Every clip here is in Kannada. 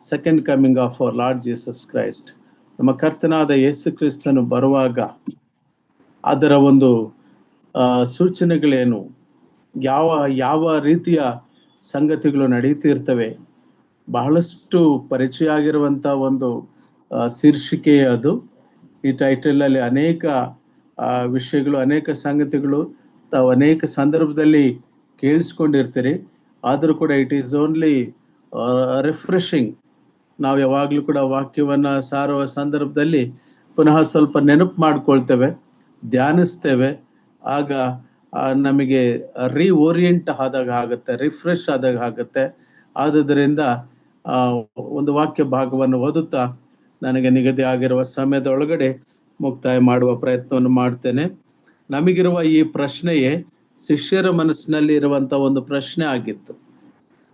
Second coming of our lord Jesus Christ. ನಮ್ಮ ಕರ್ತನಾದ ಯೇಸು ಕ್ರಿಸ್ತನು ಬರುವಾಗ ಅದರ ಒಂದು ಸೂಚನೆಗಳೇನು, ಯಾವ ಯಾವ ರೀತಿಯ ಸಂಗತಿಗಳು ನಡೀತಿರ್ತವೆ, ಬಹಳಷ್ಟು ಪರಿಚಯ ಆಗಿರುವಂಥ ಒಂದು ಶೀರ್ಷಿಕೆ ಅದು. ಈ ಟೈಟಲಲ್ಲಿ ಅನೇಕ ವಿಷಯಗಳು, ಅನೇಕ ಸಂಗತಿಗಳು ತಾವು ಅನೇಕ ಸಂದರ್ಭದಲ್ಲಿ ಕೇಳಿಸ್ಕೊಂಡಿರ್ತೀರಿ. ಆದರೂ ಕೂಡ ಇಟ್ ಈಸ್ ಓನ್ಲಿ ರಿಫ್ರೆಶಿಂಗ್. ನಾವು ಯಾವಾಗಲೂ ಕೂಡ ವಾಕ್ಯವನ್ನು ಸಾರುವ ಸಂದರ್ಭದಲ್ಲಿ ಪುನಃ ಸ್ವಲ್ಪ ನೆನಪು ಮಾಡ್ಕೊಳ್ತೇವೆ, ಧ್ಯಾನಿಸ್ತೇವೆ. ಆಗ ನಮಗೆ ರೀಓರಿಯೆಂಟ್ ಆದಾಗ ಆಗುತ್ತೆ, ರಿಫ್ರೆಶ್ ಆದಾಗ ಆಗುತ್ತೆ. ಆದುದರಿಂದ ಒಂದು ವಾಕ್ಯ ಭಾಗವನ್ನು ಓದುತ್ತಾ ನನಗೆ ನಿಗದಿ ಆಗಿರುವ ಸಮಯದೊಳಗಡೆ ಮುಕ್ತಾಯ ಮಾಡುವ ಪ್ರಯತ್ನವನ್ನು ಮಾಡ್ತೇನೆ. ನಮಗಿರುವ ಈ ಪ್ರಶ್ನೆಯೇ ಶಿಷ್ಯರ ಮನಸ್ಸಿನಲ್ಲಿ ಇರುವಂಥ ಒಂದು ಪ್ರಶ್ನೆ ಆಗಿತ್ತು.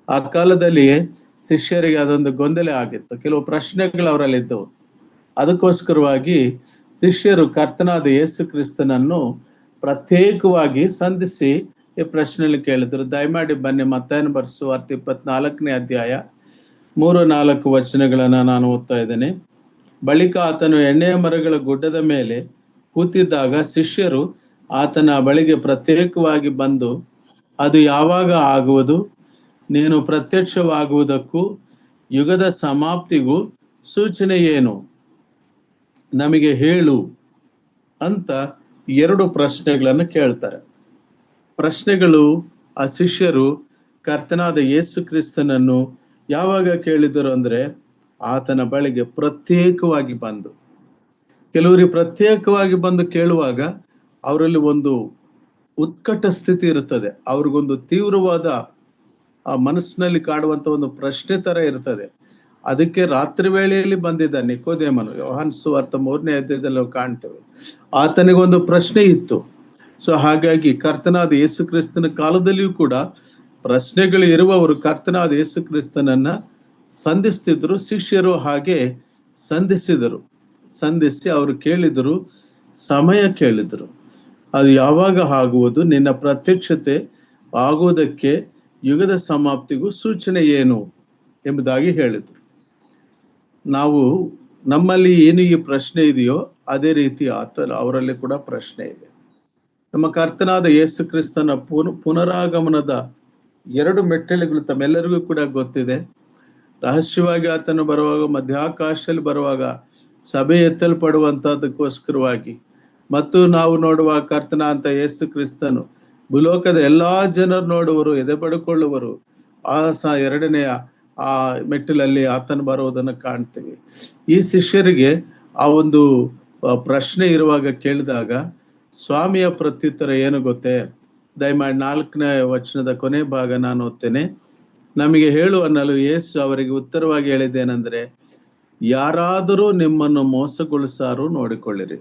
ಆ ಕಾಲದಲ್ಲಿಯೇ ಶಿಷ್ಯರಿಗೆ ಅದೊಂದು ಗೊಂದಲ ಆಗಿತ್ತು, ಕೆಲವು ಪ್ರಶ್ನೆಗಳು ಅವರಲ್ಲಿದ್ದವು. ಅದಕ್ಕೋಸ್ಕರವಾಗಿ ಶಿಷ್ಯರು ಕರ್ತನಾದ ಯೇಸು ಕ್ರಿಸ್ತನನ್ನು ಪ್ರತ್ಯೇಕವಾಗಿ ಸಂಧಿಸಿ ಈ ಪ್ರಶ್ನೆಯಲ್ಲಿ ಕೇಳಿದ್ರು. ದಯಮಾಡಿ ಬನ್ನಿ, ಮತ್ತಾಯನ ಬರೆಸುವಾರ್ತೆ 24ನೇ ಅಧ್ಯಾಯ 3-4 ವಚನಗಳನ್ನು ನಾನು ಓದ್ತಾ ಇದ್ದೇನೆ. ಬಳಿಕ ಆತನು ಎಣ್ಣೆಯ ಮರಗಳ ಗುಡ್ಡದ ಮೇಲೆ ಕೂತಿದ್ದಾಗ ಶಿಷ್ಯರು ಆತನ ಬಳಿಗೆ ಪ್ರತ್ಯೇಕವಾಗಿ ಬಂದು, ಅದು ಯಾವಾಗ ಆಗುವುದು? ನೀನು ಪ್ರತ್ಯಕ್ಷವಾಗುವುದಕ್ಕೂ ಯುಗದ ಸಮಾಪ್ತಿಗೂ ಸೂಚನೆ ಏನು? ನಮಗೆ ಹೇಳು ಅಂತ 2 ಪ್ರಶ್ನೆಗಳನ್ನು ಕೇಳ್ತಾರೆ. ಪ್ರಶ್ನೆಗಳು ಆ ಶಿಷ್ಯರು ಕರ್ತನಾದ ಯೇಸು ಕ್ರಿಸ್ತನನ್ನು ಯಾವಾಗ ಕೇಳಿದರು ಅಂದರೆ, ಆತನ ಬಳಿಗೆ ಪ್ರತ್ಯೇಕವಾಗಿ ಬಂದು. ಕೆಲವರಿಗೆ ಪ್ರತ್ಯೇಕವಾಗಿ ಬಂದು ಕೇಳುವಾಗ ಅವರಲ್ಲಿ ಒಂದು ಉತ್ಕಟ ಸ್ಥಿತಿ ಇರುತ್ತದೆ, ಅವ್ರಿಗೊಂದು ತೀವ್ರವಾದ ಮನಸ್ಸಿನಲ್ಲಿ ಕಾಡುವಂಥ ಒಂದು ಪ್ರಶ್ನೆ ತರ ಇರ್ತದೆ. ಅದಕ್ಕೆ ರಾತ್ರಿ ವೇಳೆಯಲ್ಲಿ ಬಂದಿದ್ದ ನಿಕೋದೇಮನು, ಯೋಹಾನ ಸುವಾರ್ತೆ 3ನೇ ಅಧ್ಯಾಯದಲ್ಲಿ ನಾವು ಕಾಣ್ತೇವೆ. ಆತನಿಗೊಂದು ಪ್ರಶ್ನೆ ಇತ್ತು. ಸೊ ಹಾಗಾಗಿ ಕರ್ತನಾದ ಯೇಸು ಕ್ರಿಸ್ತನ ಕಾಲದಲ್ಲಿಯೂ ಕೂಡ ಪ್ರಶ್ನೆಗಳು ಇರುವವರು ಕರ್ತನಾದ ಯೇಸು ಕ್ರಿಸ್ತನನ್ನ ಸಂಧಿಸ್ತಿದ್ರು. ಶಿಷ್ಯರು ಹಾಗೆ ಸಂಧಿಸಿ ಅವರು ಕೇಳಿದರು, ಸಮಯ ಕೇಳಿದರು. ಅದು ಯಾವಾಗ ಆಗುವುದು? ನಿನ್ನ ಪ್ರತ್ಯಕ್ಷತೆ ಆಗುವುದಕ್ಕೆ ಯುಗದ ಸಮಾಪ್ತಿಗೂ ಸೂಚನೆ ಏನು ಎಂಬುದಾಗಿ ಹೇಳಿದರು. ನಮ್ಮಲ್ಲಿ ಏನು ಈ ಪ್ರಶ್ನೆ ಇದೆಯೋ ಅದೇ ರೀತಿ ಅವರಲ್ಲಿ ಕೂಡ ಪ್ರಶ್ನೆ ಇದೆ. ನಮ್ಮ ಕರ್ತನಾದ ಯೇಸು ಕ್ರಿಸ್ತನ ಪುನರಾಗಮನದ 2 ಮೆಟ್ಟಿಲುಗಳು ತಮ್ಮೆಲ್ಲರಿಗೂ ಕೂಡ ಗೊತ್ತಿದೆ. ರಹಸ್ಯವಾಗಿ ಆತನು ಬರುವಾಗ, ಮಧ್ಯಾಕಾಶದಲ್ಲಿ ಬರುವಾಗ ಸಭೆ ಎತ್ತಲ್ಪಡುವಂತಹದಕ್ಕೋಸ್ಕರವಾಗಿ, ಮತ್ತು ನಾವು ನೋಡುವ ಕರ್ತನ ಅಂತ ಯೇಸು ಕ್ರಿಸ್ತನು ಭೂಲೋಕದ ಎಲ್ಲಾ ಜನರು ನೋಡುವರು, ಎದೆ ಪಡ್ಕೊಳ್ಳುವರು. ಆ 2ನೆಯ ಆ ಮೆಟ್ಟಿಲಲ್ಲಿ ಆತನು ಬರುವುದನ್ನು ಕಾಣ್ತೀವಿ. ಈ ಶಿಷ್ಯರಿಗೆ ಆ ಒಂದು ಪ್ರಶ್ನೆ ಇರುವಾಗ ಕೇಳಿದಾಗ ಸ್ವಾಮಿಯ ಪ್ರತ್ಯುತ್ತರ ಏನು ಗೊತ್ತೇ? ದಯಮಾಡಿ 4ನೇ ವಚನದ ಕೊನೆ ಭಾಗ ನಾನು ಓದ್ತೇನೆ. ನಮಗೆ ಹೇಳು ಅನ್ನಲು ಯೇಸು ಅವರಿಗೆ ಉತ್ತರವಾಗಿ ಹೇಳಿದ್ದೇನೆಂದರೆ, ಯಾರಾದರೂ ನಿಮ್ಮನ್ನು ಮೋಸಗೊಳಿಸಾರು ನೋಡಿಕೊಳ್ಳಿರಿ.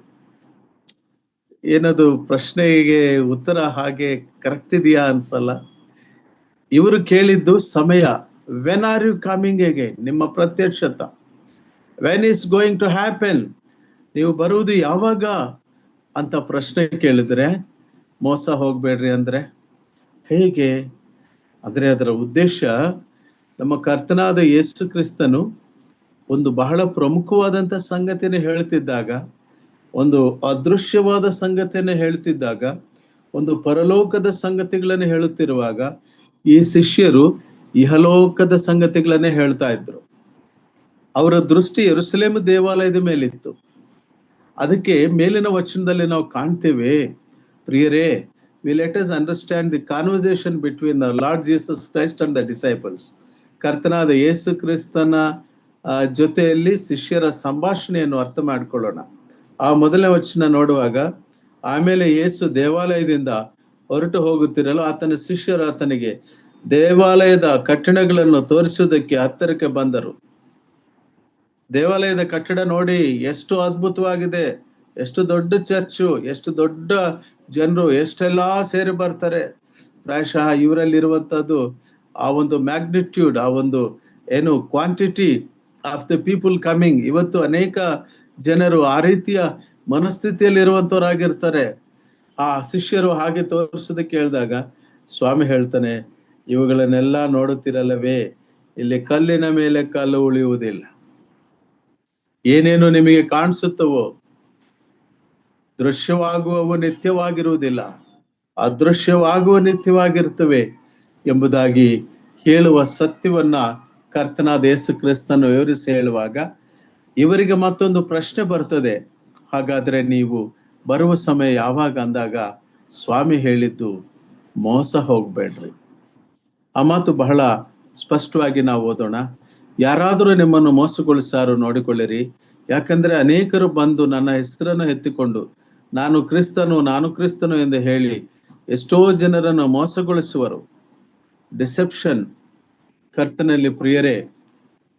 ಏನದು ಪ್ರಶ್ನೆಗೆ ಉತ್ತರ ಹಾಗೆ ಕರೆಕ್ಟ್ ಇದೆಯಾ ಅನ್ಸಲ್ಲ. ಇವರು ಕೇಳಿದ್ದು ಸಮಯ, when are you coming again? ನಿಮ್ಮ ಪ್ರತ್ಯಕ್ಷತ when is going to happen? ನೀವು ಬರುವುದು ಯಾವಾಗ ಅಂತ ಪ್ರಶ್ನೆ ಕೇಳಿದ್ರೆ, ಮೋಸ ಹೋಗ್ಬೇಡ್ರಿ ಅಂದ್ರೆ ಹೇಗೆ? ಆದರೆ ಅದರ ಉದ್ದೇಶ, ನಮ್ಮ ಕರ್ತನಾದ ಯೇಸು ಕ್ರಿಸ್ತನು ಒಂದು ಬಹಳ ಪ್ರಮುಖವಾದಂಥ ಸಂಗತಿಯನ್ನು ಹೇಳ್ತಿದ್ದಾಗ, ಒಂದು ಅದೃಶ್ಯವಾದ ಸಂಗತಿಯನ್ನು ಹೇಳ್ತಿದ್ದಾಗ, ಒಂದು ಪರಲೋಕದ ಸಂಗತಿಗಳನ್ನು ಹೇಳುತ್ತಿರುವಾಗ ಈ ಶಿಷ್ಯರು ಇಹಲೋಕದ ಸಂಗತಿಗಳನ್ನೇ ಹೇಳ್ತಾ ಇದ್ರು. ಅವರ ದೃಷ್ಟಿ ಯೆರೂಸಲೇಮ್ ದೇವಾಲಯದ ಮೇಲಿತ್ತು. ಅದಕ್ಕೆ ಮೇಲಿನ ವಚನದಲ್ಲಿ ನಾವು ಕಾಣ್ತೇವೆ, ಪ್ರಿಯರೇ, let us understand the conversation between the Lord Jesus Christ and the disciples. ಕರ್ತನಾದ ಯೇಸು ಕ್ರಿಸ್ತನ ಜೊತೆಯಲ್ಲಿ ಶಿಷ್ಯರ ಸಂಭಾಷಣೆಯನ್ನು ಅರ್ಥ ಮಾಡಿಕೊಳ್ಳೋಣ. ಆ ಮೊದಲನೇ ವಚನ ನೋಡುವಾಗ, ಆಮೇಲೆ ಯೇಸು ದೇವಾಲಯದಿಂದ ಹೊರಟು ಹೋಗುತ್ತಿರಲು ಆತನ ಶಿಷ್ಯರು ಆತನಿಗೆ ದೇವಾಲಯದ ಕಟ್ಟಡಗಳನ್ನು ತೋರಿಸುವುದಕ್ಕೆ ಹತ್ತಿರಕ್ಕೆ ಬಂದರು. ದೇವಾಲಯದ ಕಟ್ಟಡ ನೋಡಿ, ಎಷ್ಟು ಅದ್ಭುತವಾಗಿದೆ, ಎಷ್ಟು ದೊಡ್ಡ ಚರ್ಚು, ಎಷ್ಟು ದೊಡ್ಡ ಜನರು, ಎಷ್ಟೆಲ್ಲಾ ಸೇರಿ ಬರ್ತಾರೆ. ಪ್ರಾಯಶಃ ಇವರಲ್ಲಿರುವಂಥದ್ದು ಆ ಒಂದು ಮ್ಯಾಗ್ನಿಟ್ಯೂಡ್, ಆ ಒಂದು quantity of the people coming. ಇವತ್ತು ಅನೇಕ ಜನರು ಆ ರೀತಿಯ ಮನಸ್ಥಿತಿಯಲ್ಲಿ ಇರುವಂತವರಾಗಿರ್ತಾರೆ. ಆ ಶಿಷ್ಯರು ಹಾಗೆ ತೋರಿಸೋದಕ್ಕೆ ಹೇಳಿದಾಗ ಸ್ವಾಮಿ ಹೇಳ್ತಾನೆ, ಇವುಗಳನ್ನೆಲ್ಲ ನೋಡುತ್ತಿರಲ್ಲವೇ? ಇಲ್ಲಿ ಕಲ್ಲಿನ ಮೇಲೆ ಕಲ್ಲು ಉಳಿಯುವುದಿಲ್ಲ. ಏನೇನು ನಿಮಗೆ ಕಾಣಿಸುತ್ತವೋ ದೃಶ್ಯವಾಗುವವು ನಿತ್ಯವಾಗಿರುವುದಿಲ್ಲ, ಅದೃಶ್ಯವಾಗುವ ನಿತ್ಯವಾಗಿರ್ತವೆ ಎಂಬುದಾಗಿ ಹೇಳುವ ಸತ್ಯವನ್ನ ಕರ್ತನಾದ ಯೇಸು ಕ್ರಿಸ್ತನು ವಿವರಿಸಿ ಹೇಳುವಾಗ ಇವರಿಗೆ ಮತ್ತೊಂದು ಪ್ರಶ್ನೆ ಬರ್ತದೆ. ಹಾಗಾದ್ರೆ ನೀವು ಬರುವ ಸಮಯ ಯಾವಾಗ ಅಂದಾಗ ಸ್ವಾಮಿ ಹೇಳಿದ್ದು ಮೋಸ ಹೋಗ್ಬೇಡ್ರಿ. ಆ ಮಾತು ಬಹಳ ಸ್ಪಷ್ಟವಾಗಿ ನಾವು ಓದೋಣ. ಯಾರಾದರೂ ನಿಮ್ಮನ್ನು ಮೋಸಗೊಳಿಸಾರು ನೋಡಿಕೊಳ್ಳಿರಿ, ಯಾಕಂದ್ರೆ ಅನೇಕರು ಬಂದು ನನ್ನ ಹೆಸರನ್ನು ಎತ್ತಿಕೊಂಡು ನಾನು ಕ್ರಿಸ್ತನು ಎಂದು ಹೇಳಿ ಎಷ್ಟೋ ಜನರನ್ನು ಮೋಸಗೊಳಿಸುವರು. ಡಿಸೆಪ್ಷನ್, ಕರ್ತನಲ್ಲಿ ಪ್ರಿಯರೇ,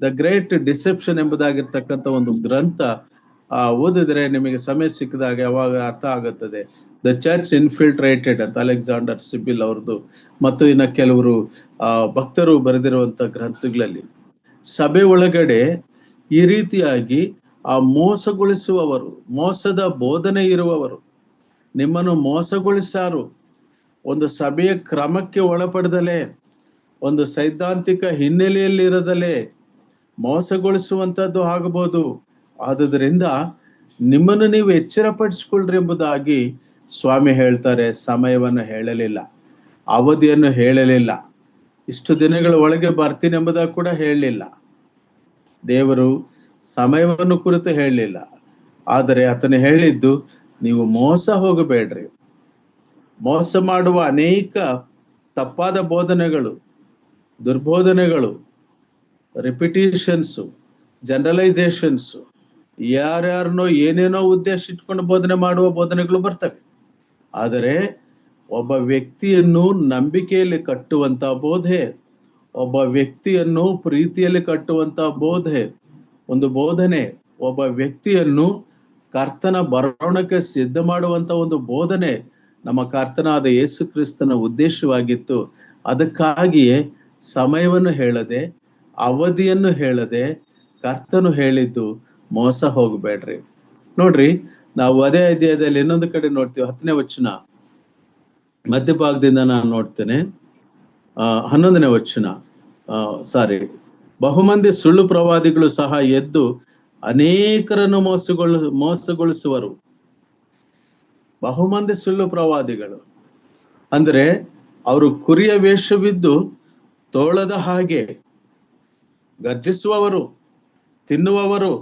ದ ಗ್ರೇಟ್ ಡಿಸೆಪ್ಷನ್ ಎಂಬುದಾಗಿರ್ತಕ್ಕಂಥ ಒಂದು ಗ್ರಂಥ ಓದಿದ್ರೆ ನಿಮಗೆ ಸಮಯ ಸಿಕ್ಕಿದಾಗ ಯಾವಾಗ ಅರ್ಥ ಆಗುತ್ತದೆ. ದ ಚರ್ಚ್ ಇನ್ಫಿಲ್ಟ್ರೇಟೆಡ್ ಅಂತ ಅಲೆಕ್ಸಾಂಡರ್ ಸಿಬಿಲ್ ಅವ್ರದ್ದು ಮತ್ತು ಇನ್ನ ಕೆಲವರು ಭಕ್ತರು ಬರೆದಿರುವಂತ ಗ್ರಂಥಗಳಲ್ಲಿ ಸಭೆ ಒಳಗಡೆ ಈ ರೀತಿಯಾಗಿ ಆ ಮೋಸಗೊಳಿಸುವವರು, ಮೋಸದ ಬೋಧನೆ ಇರುವವರು ನಿಮ್ಮನ್ನು ಮೋಸಗೊಳಿಸಾರು. ಒಂದು ಸಭೆಯ ಕ್ರಮಕ್ಕೆ ಒಳಪಡದಲೇ, ಒಂದು ಸೈದ್ಧಾಂತಿಕ ಹಿನ್ನೆಲೆಯಲ್ಲಿರದಲೇ ಮೋಸಗೊಳಿಸುವಂಥದ್ದು ಆಗಬಹುದು. ಆದುದರಿಂದ ನಿಮ್ಮನ್ನು ನೀವು ಎಚ್ಚರಪಡಿಸಿಕೊಳ್ಳ್ರಿ ಎಂಬುದಾಗಿ ಸ್ವಾಮಿ ಹೇಳ್ತಾರೆ. ಸಮಯವನ್ನು ಹೇಳಲಿಲ್ಲ, ಅವಧಿಯನ್ನು ಹೇಳಲಿಲ್ಲ, ಇಷ್ಟು ದಿನಗಳ ಒಳಗೆ ಬರ್ತೀನಿ ಎಂಬುದಾಗಿ ಕೂಡ ಹೇಳಲಿಲ್ಲ. ದೇವರು ಸಮಯವನ್ನು ಕುರಿತು ಹೇಳಲಿಲ್ಲ, ಆದರೆ ಆತನು ಹೇಳಿದ್ದು ನೀವು ಮೋಸ ಹೋಗಬೇಡ್ರಿ. ಮೋಸ ಮಾಡುವ ಅನೇಕ ತಪ್ಪಾದ ಬೋಧನೆಗಳು, ದುರ್ಬೋಧನೆಗಳು, ರಿಪಿಟೇಷನ್ಸು, ಜನರಲೈಸೇಷನ್ಸು, ಯಾರ್ಯಾರನೋ ಏನೇನೋ ಉದ್ದೇಶ ಇಟ್ಕೊಂಡು ಬೋಧನೆ ಮಾಡುವ ಬೋಧನೆಗಳು ಬರ್ತವೆ. ಆದರೆ ಒಬ್ಬ ವ್ಯಕ್ತಿಯನ್ನು ನಂಬಿಕೆಯಲ್ಲಿ ಕಟ್ಟುವಂತ ಬೋಧೆ, ಒಬ್ಬ ವ್ಯಕ್ತಿಯನ್ನು ಪ್ರೀತಿಯಲ್ಲಿ ಕಟ್ಟುವಂತ ಬೋಧೆ, ಒಂದು ಬೋಧನೆ, ಒಬ್ಬ ವ್ಯಕ್ತಿಯನ್ನು ಕರ್ತನ ಬರೋಣಕ್ಕೆ ಸಿದ್ಧ ಮಾಡುವಂತ ಒಂದು ಬೋಧನೆ ನಮ್ಮ ಕರ್ತನಾದ ಯೇಸು ಕ್ರಿಸ್ತನ ಉದ್ದೇಶವಾಗಿತ್ತು. ಅದಕ್ಕಾಗಿಯೇ ಸಮಯವನ್ನು ಹೇಳದೆ, ಅವಧಿಯನ್ನು ಹೇಳದೆ ಕರ್ತನು ಹೇಳಿದ್ದು ಮೋಸ ಹೋಗಬೇಡ್ರಿ. ನೋಡ್ರಿ, ನಾವು ಅದೇ ಅಧ್ಯಾಯದಲ್ಲಿ ಇನ್ನೊಂದು ಕಡೆ ನೋಡ್ತೀವಿ. 10ನೇ ವಚನ ಮಧ್ಯಭಾಗದಿಂದ ನಾನು ನೋಡ್ತೇನೆ. 11ನೇ ವಚನ, ಬಹುಮಂದಿ ಸುಳ್ಳು ಪ್ರವಾದಿಗಳು ಸಹ ಎದ್ದು ಅನೇಕರನ್ನು ಮೋಸಗೊಳಿಸುವರು. ಬಹುಮಂದಿ ಸುಳ್ಳು ಪ್ರವಾದಿಗಳು ಅಂದ್ರೆ ಅವರು ಕುರಿಯ ವೇಷವಿದ್ದು ತೋಳದ ಹಾಗೆ ಗರ್ಜಿಸುವವರು, ತಿನ್ನುವವರು,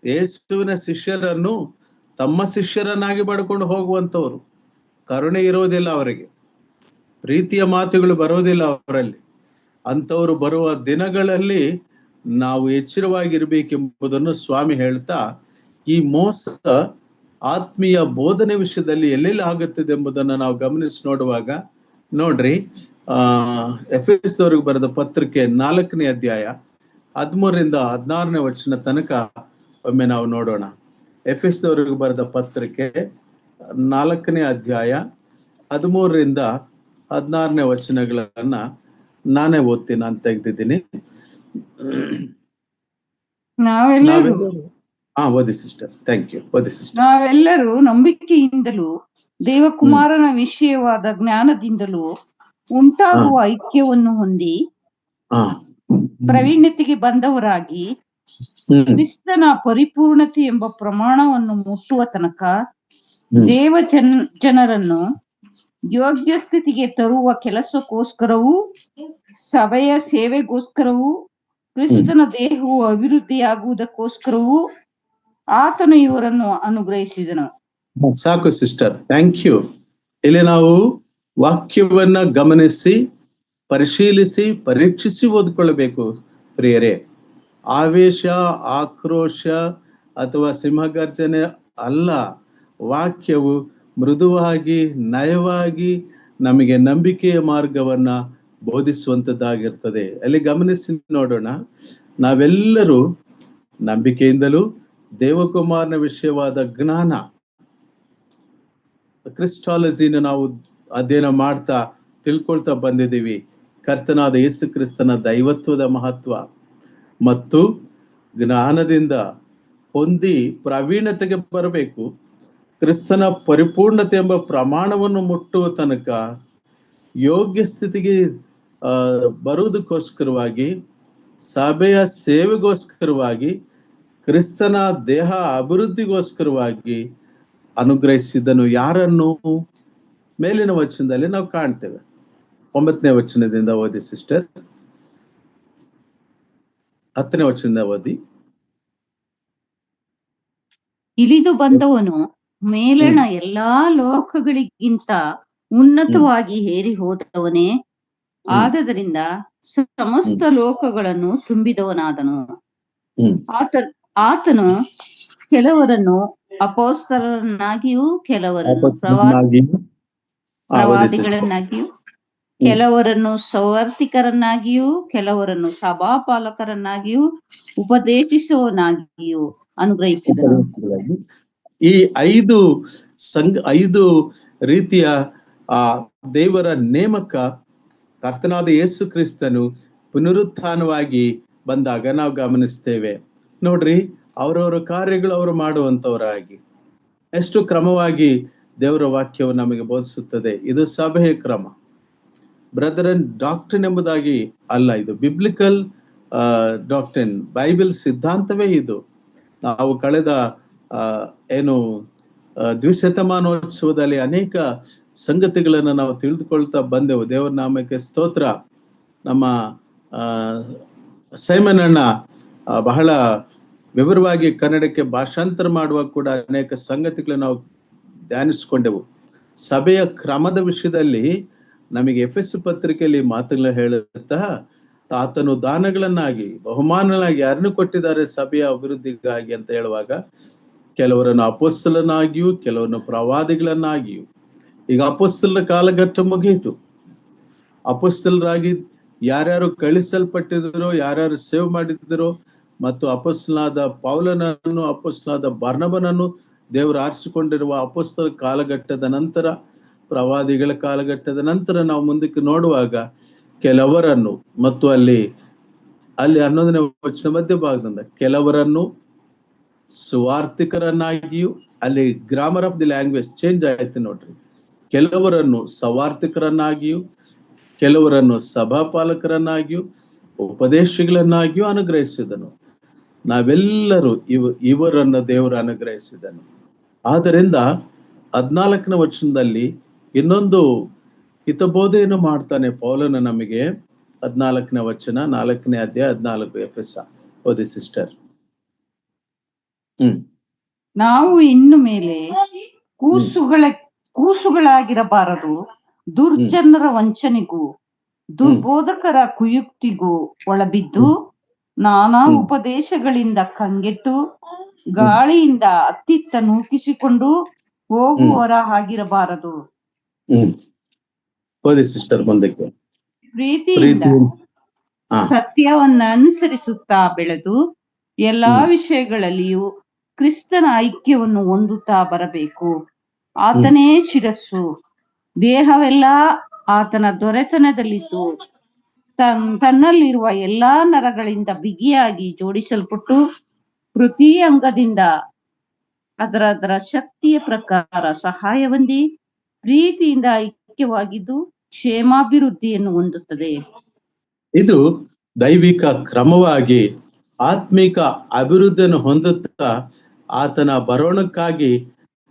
ಯೇಸುವಿನ ಶಿಷ್ಯರನ್ನು ತಮ್ಮ ಶಿಷ್ಯರನ್ನಾಗಿ ಪಡ್ಕೊಂಡು ಹೋಗುವಂಥವ್ರು. ಕರುಣೆ ಇರೋದಿಲ್ಲ ಅವರಿಗೆ, ಪ್ರೀತಿಯ ಮಾತುಗಳು ಬರೋದಿಲ್ಲ ಅವರಲ್ಲಿ. ಅಂಥವ್ರು ಬರುವ ದಿನಗಳಲ್ಲಿ ನಾವು ಎಚ್ಚರವಾಗಿರ್ಬೇಕೆಂಬುದನ್ನು ಸ್ವಾಮಿ ಹೇಳ್ತಾ, ಈ ಮೋಸ ಆತ್ಮೀಯ ಬೋಧನೆ ವಿಷಯದಲ್ಲಿ ಎಲ್ಲೆಲ್ಲಿ ಆಗುತ್ತದೆ ಎಂಬುದನ್ನು ನಾವು ಗಮನಿಸಿ ನೋಡುವಾಗ ನೋಡ್ರಿ, ಎಫೆಸದವರಿಗೆ ಬರೆದ ಪತ್ರಿಕೆ 4ನೇ ಅಧ್ಯಾಯ 13ರಿಂದ 16ನೇ ವಚನ ತನಕ ಒಮ್ಮೆ ನಾವು ನೋಡೋಣ. ಎಫೆಸದವರಿಗೆ ಬರೆದ ಪತ್ರಿಕೆ 4ನೇ ಅಧ್ಯಾಯ 13ರಿಂದ 16ನೇ ವಚನಗಳನ್ನ ನಾನೇ ಓದ್ತೀನಿ, ನಾನು ತೆಗೆದಿದ್ದೀನಿ. ಓದಿ ಸಿಸ್ಟರ್, ಥ್ಯಾಂಕ್ ಯು. ಓದಿ ಸಿಸ್ಟರ್. ನಾವೆಲ್ಲರೂ ನಂಬಿಕೆಯಿಂದಲೂ ದೇವಕುಮಾರನ ವಿಷಯವಾದ ಜ್ಞಾನದಿಂದಲೂ ಉಂಟಾಗುವ ಐಕ್ಯವನ್ನು ಹೊಂದಿ ಪ್ರವೀಣ್ಯತೆಗೆ ಬಂದವರಾಗಿ ಕ್ರಿಸ್ತನ ಪರಿಪೂರ್ಣತೆ ಎಂಬ ಪ್ರಮಾಣವನ್ನು ಮುಟ್ಟುವ ತನಕ ದೇವ ಜನರನ್ನು ಯೋಗ್ಯ ಸ್ಥಿತಿಗೆ ತರುವ ಕೆಲಸಕ್ಕೋಸ್ಕರವೂ ಸಭೆಯ ಸೇವೆಗೋಸ್ಕರವೂ ಕ್ರಿಸ್ತನ ದೇಹವು ಅಭಿವೃದ್ಧಿಯಾಗುವುದಕ್ಕೋಸ್ಕರವೂ ಆತನು ಇವರನ್ನು ಅನುಗ್ರಹಿಸಿದನು. ಸಾಕು ಸಿಸ್ಟರ್, ಥ್ಯಾಂಕ್ ಯು. ಇಲ್ಲಿ ನಾವು ವಾಕ್ಯವನ್ನ ಗಮನಿಸಿ, ಪರಿಶೀಲಿಸಿ, ಪರೀಕ್ಷಿಸಿ ಓದ್ಕೊಳ್ಬೇಕು ಪ್ರಿಯರೇ. ಆವೇಶ, ಆಕ್ರೋಶ ಅಥವಾ ಸಿಂಹಗರ್ಜನೆ ಅಲ್ಲ. ವಾಕ್ಯವು ಮೃದುವಾಗಿ, ನಯವಾಗಿ ನಮಗೆ ನಂಬಿಕೆಯ ಮಾರ್ಗವನ್ನ ಬೋಧಿಸುವಂತದ್ದಾಗಿರ್ತದೆ. ಅಲ್ಲಿ ಗಮನಿಸಿ ನೋಡೋಣ. ನಾವೆಲ್ಲರೂ ನಂಬಿಕೆಯಿಂದಲೂ ದೇವಕುಮಾರನ ವಿಷಯವಾದ ಜ್ಞಾನ, ಕ್ರಿಸ್ಟಾಲಜಿನ ನಾವು ಅಧ್ಯಯನ ಮಾಡ್ತಾ ತಿಳ್ಕೊಳ್ತಾ ಬಂದಿದ್ದೀವಿ. ಕರ್ತನಾದ ಯೇಸು ಕ್ರಿಸ್ತನ ದೈವತ್ವದ ಮಹತ್ವ ಮತ್ತು ಜ್ಞಾನದಿಂದ ಹೊಂದಿ ಪ್ರವೀಣತೆಗೆ ಬರಬೇಕು. ಕ್ರಿಸ್ತನ ಪರಿಪೂರ್ಣತೆ ಎಂಬ ಪ್ರಮಾಣವನ್ನು ಮುಟ್ಟುವ ತನಕ ಯೋಗ್ಯ ಸ್ಥಿತಿಗೆ ಬರುವುದಕ್ಕೋಸ್ಕರವಾಗಿ, ಸಭೆಯ ಸೇವೆಗೋಸ್ಕರವಾಗಿ, ಕ್ರಿಸ್ತನ ದೇಹ ಅಭಿವೃದ್ಧಿಗೋಸ್ಕರವಾಗಿ ಅನುಗ್ರಹಿಸಿದನು. ಯಾರನ್ನು? ಮೇಲಿನ ವಚನದಲ್ಲಿ ನಾವು ಕಾಣ್ತೇವೆ. 9ನೇ ವಚನದಿಂದ ಓದಿ ಸಿಸ್ಟರ್. 10ನೇ ವಚನದಿಂದ ಓದಿ. ಇಳಿದು ಬಂದವನು ಮೇಲಣ ಎಲ್ಲಾ ಲೋಕಗಳಿಗಿಂತ ಉನ್ನತವಾಗಿ ಏರಿ ಹೋದವನೇ, ಆದದರಿಂದ ಸಮಸ್ತ ಲೋಕಗಳನ್ನು ತುಂಬಿದವನಾದನು. ಆತನು ಕೆಲವರನ್ನು ಅಪೊಸ್ತಲರನ್ನಾಗಿಯೂ, ಕೆಲವರನ್ನು ಪ್ರವಾದಿಗಳನ್ನಾಗಿಯೂ, ಕೆಲವರನ್ನು ಸುವಾರ್ತಿಕರನ್ನಾಗಿಯೂ, ಕೆಲವರನ್ನು ಸಭಾಪಾಲಕರನ್ನಾಗಿಯೂ, ಉಪದೇಶಿಸುವವನಾಗಿಯೂ ಅನುಗ್ರಹಿಸಿದನು. ಈ 5 ರೀತಿಯ ದೇವರ ನೇಮಕ ಕರ್ತನಾದ ಯೇಸು ಕ್ರಿಸ್ತನು ಪುನರುತ್ಥಾನವಾಗಿ ಬಂದಾಗ ನಾವು ಗಮನಿಸ್ತೇವೆ. ನೋಡ್ರಿ, ಅವರವರ ಕಾರ್ಯಗಳು ಅವರು ಮಾಡುವಂತವರಾಗಿ ಎಷ್ಟು ಕ್ರಮವಾಗಿ ದೇವರ ವಾಕ್ಯವು ನಮಗೆ ಬೋಧಿಸುತ್ತದೆ. ಇದು ಸಭೆಯ ಕ್ರಮ, ಬ್ರದರನ್ ಡಾಕ್ಟ್ರಿನ್ ಎಂಬುದಾಗಿ ಅಲ್ಲ. ಇದು ಬಿಬ್ಲಿಕಲ್ ಡಾಕ್ಟ್ರಿನ್, ಬೈಬಲ್ ಸಿದ್ಧಾಂತವೇ ಇದು. ನಾವು ಕಳೆದ ದ್ವಿಶತಮಾನೋತ್ಸವದಲ್ಲಿ ಅನೇಕ ಸಂಗತಿಗಳನ್ನು ನಾವು ತಿಳಿದುಕೊಳ್ತಾ ಬಂದೆವು. ದೇವರ ನಾಮಕ್ಕೆ ಸ್ತೋತ್ರ. ನಮ್ಮ ಸೈಮನ್ ಅಣ್ಣ ಬಹಳ ವಿವರವಾಗಿ ಕನ್ನಡಕ್ಕೆ ಭಾಷಾಂತರ ಮಾಡುವಾಗ ಕೂಡ ಅನೇಕ ಸಂಗತಿಗಳನ್ನು ನಾವು ಧ್ಯಾನಿಸಿಕೊಂಡೆವು. ಸಭೆಯ ಕ್ರಮದ ವಿಷಯದಲ್ಲಿ ನಮಗೆ ಎಫೆಸ ಪತ್ರಿಕೆಯಲ್ಲಿ ಮಾತುಗಳನ್ನ ಹೇಳುತ್ತಾ, ಆತನು ದಾನಗಳನ್ನಾಗಿ ಬಹುಮಾನಗಳಾಗಿ ಯಾರನ್ನು ಕೊಟ್ಟಿದ್ದಾರೆ ಸಭೆಯ ಅಭಿವೃದ್ಧಿಗಾಗಿ ಅಂತ ಹೇಳುವಾಗ, ಕೆಲವರನ್ನು ಅಪೊಸ್ತಲನಾಗಿಯೂ, ಕೆಲವರನ್ನು ಪ್ರವಾದಿಗಳನ್ನಾಗಿಯೂ. ಈಗ ಅಪೊಸ್ತಲರ ಕಾಲಘಟ್ಟ ಮುಗಿಯಿತು. ಅಪೊಸ್ತಲರಾಗಿ ಯಾರ್ಯಾರು ಕಳಿಸಲ್ಪಟ್ಟಿದರೋ, ಯಾರ್ಯಾರು ಸೇವ್ ಮಾಡಿದ್ದರೋ, ಮತ್ತು ಅಪೊಸ್ತಲನಾದ ಪೌಲನನ್ನು, ಅಪೊಸ್ತಲನಾದ ಬರ್ನಬನನ್ನು ದೇವರು ಆರಿಸಿಕೊಂಡಿರುವ ಅಪೊಸ್ತಲ ಕಾಲಘಟ್ಟದ ನಂತರ, ಪ್ರವಾದಿಗಳ ಕಾಲಘಟ್ಟದ ನಂತರ ನಾವು ಮುಂದಕ್ಕೆ ನೋಡುವಾಗ ಕೆಲವರನ್ನು, ಮತ್ತು ಅಲ್ಲಿ 11ನೇ ವಚನ ಮಧ್ಯ ಭಾಗದಿಂದ ಕೆಲವರನ್ನು ಸುವಾರ್ತಿಕರನ್ನಾಗಿಯೂ, ಅಲ್ಲಿ grammar of the language change ಆಯ್ತು ನೋಡ್ರಿ. ಕೆಲವರನ್ನು ಸವಾರ್ತಿಕರನ್ನಾಗಿಯೂ, ಕೆಲವರನ್ನು ಸಭಾಪಾಲಕರನ್ನಾಗಿಯೂ, ಉಪದೇಶಗಳನ್ನಾಗಿಯೂ ಅನುಗ್ರಹಿಸಿದನು. ನಾವೆಲ್ಲರೂ ಇವರನ್ನು ದೇವರು ಅನುಗ್ರಹಿಸಿದನು. ಆದ್ದರಿಂದ 14ನೇ ವಚನದಲ್ಲಿ ಇನ್ನೊಂದು ಹಿತಬೋಧೆಯನ್ನು ಮಾಡ್ತಾನೆ ಪೌಲನು ನಮಗೆ. 14ನೇ ವಚನ, 4ನೇ ಅಧ್ಯಾಯ 14 ಎಫೆಸ. ಓದಿ ಸಿಸ್ಟರ್. ನಾವು ಇನ್ನು ಮೇಲೆ ಕೂಸುಗಳಾಗಿರಬಾರದು, ದುರ್ಜನರ ವಂಚನೆಗೂ ದುರ್ಬೋಧಕರ ಕುಯುಕ್ತಿಗೂ ಒಳಬಿದ್ದು, ನಾನಾ ಉಪದೇಶಗಳಿಂದ ಕಂಗೆಟ್ಟು ಗಾಳಿಯಿಂದ ಅತ್ತಿತ್ತ ನೂಕಿಸಿಕೊಂಡು ಹೋಗುವವರ ಆಗಿರಬಾರದು. ಪ್ರೀತಿಯಿಂದ ಸತ್ಯವನ್ನ ಅನುಸರಿಸುತ್ತಾ ಬೆಳೆದು ಎಲ್ಲಾ ವಿಷಯಗಳಲ್ಲಿಯೂ ಕ್ರಿಸ್ತನ ಐಕ್ಯವನ್ನು ಹೊಂದುತ್ತಾ ಬರಬೇಕು. ಆತನೇ ಶಿರಸ್ಸು, ದೇಹವೆಲ್ಲ ಆತನ ದೊರೆತನದಲ್ಲಿದ್ದು ತನ್ನಲ್ಲಿರುವ ಎಲ್ಲಾ ನರಗಳಿಂದ ಬಿಗಿಯಾಗಿ ಜೋಡಿಸಲ್ಪಟ್ಟು ಪ್ರತಿ ಅಂಗದಿಂದ ಅದರ ಶಕ್ತಿಯ ಪ್ರಕಾರ ಸಹಾಯ ಹೊಂದಿ ಪ್ರೀತಿಯಿಂದ ಐಕ್ಯವಾಗಿದ್ದು ಕ್ಷೇಮಾಭಿವೃದ್ಧಿಯನ್ನು ಹೊಂದುತ್ತದೆ. ಇದು ದೈವಿಕ ಕ್ರಮವಾಗಿ ಆತ್ಮಿಕ ಅಭಿವೃದ್ಧಿಯನ್ನು ಹೊಂದುತ್ತಾ ಆತನ ಬರೋಣಕ್ಕಾಗಿ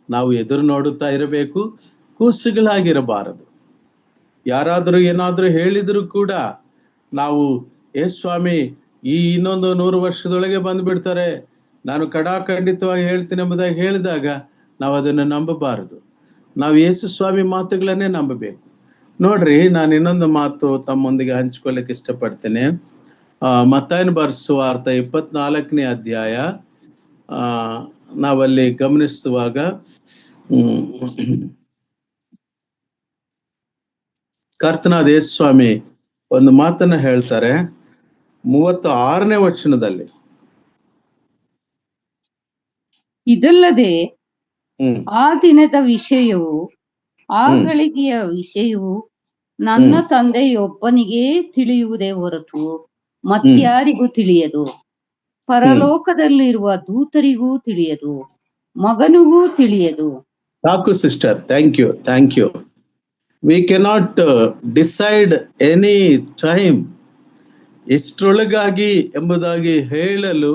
ನಾವು ಎದುರು ನೋಡುತ್ತಾ ಇರಬೇಕು. ಕೂಸುಗಳಾಗಿರಬಾರದು. ಯಾರಾದರೂ ಏನಾದರೂ ಹೇಳಿದ್ರು ಕೂಡ ನಾವು ಸ್ವಾಮಿ ಈ ಇನ್ನೊಂದು 100 ವರ್ಷದೊಳಗೆ ಬಂದ್ಬಿಡ್ತಾರೆ, ನಾನು ಖಂಡಿತವಾಗಿ ಹೇಳ್ತೀನಿ ಎಂಬುದಾಗಿ ಹೇಳಿದಾಗ ನಾವು ಅದನ್ನು ನಂಬಬಾರದು. ನಾವು ಯೇಸು ಸ್ವಾಮಿ ಮಾತುಗಳನ್ನೇ ನಂಬಬೇಕು. ನೋಡ್ರಿ, ನಾನು ಇನ್ನೊಂದು ಮಾತು ತಮ್ಮೊಂದಿಗೆ ಹಂಚಿಕೊಳ್ಳಿಕ್ಕೆ ಇಷ್ಟಪಡ್ತೇನೆ. ಮತ್ತಾಯನ ಬರೆಸುವಾರ್ಥ 24ನೇ ಅಧ್ಯಾಯ ನಾವಲ್ಲಿ ಗಮನಿಸುವಾಗ ಕರ್ತನಾದ ಯೇಸು ಸ್ವಾಮಿ ಒಂದು ಮಾತನ್ನ ಹೇಳ್ತಾರೆ 36ನೇ ವಚನದಲ್ಲಿ. ಇದಲ್ಲದೆ ಆ ದಿನದ ವಿಷಯವು, ಆ ಗಳಿಗೆಯ ವಿಷಯವು ನನ್ನ ತಂದೆಯೊಬ್ಬನಿಗೆ ತಿಳಿಯುವುದೇ ಹೊರತು ಮತ್ಯಾರಿಗೂ ತಿಳಿಯದು. ಪರಲೋಕದಲ್ಲಿರುವ ದೂತರಿಗೂ ತಿಳಿಯದು, ಮಗನಿಗೂ ತಿಳಿಯದು. ಸಾಕು sister, thank you. We cannot decide any time ಇಷ್ಟರೊಳಗಾಗಿ ಎಂಬುದಾಗಿ ಹೇಳಲು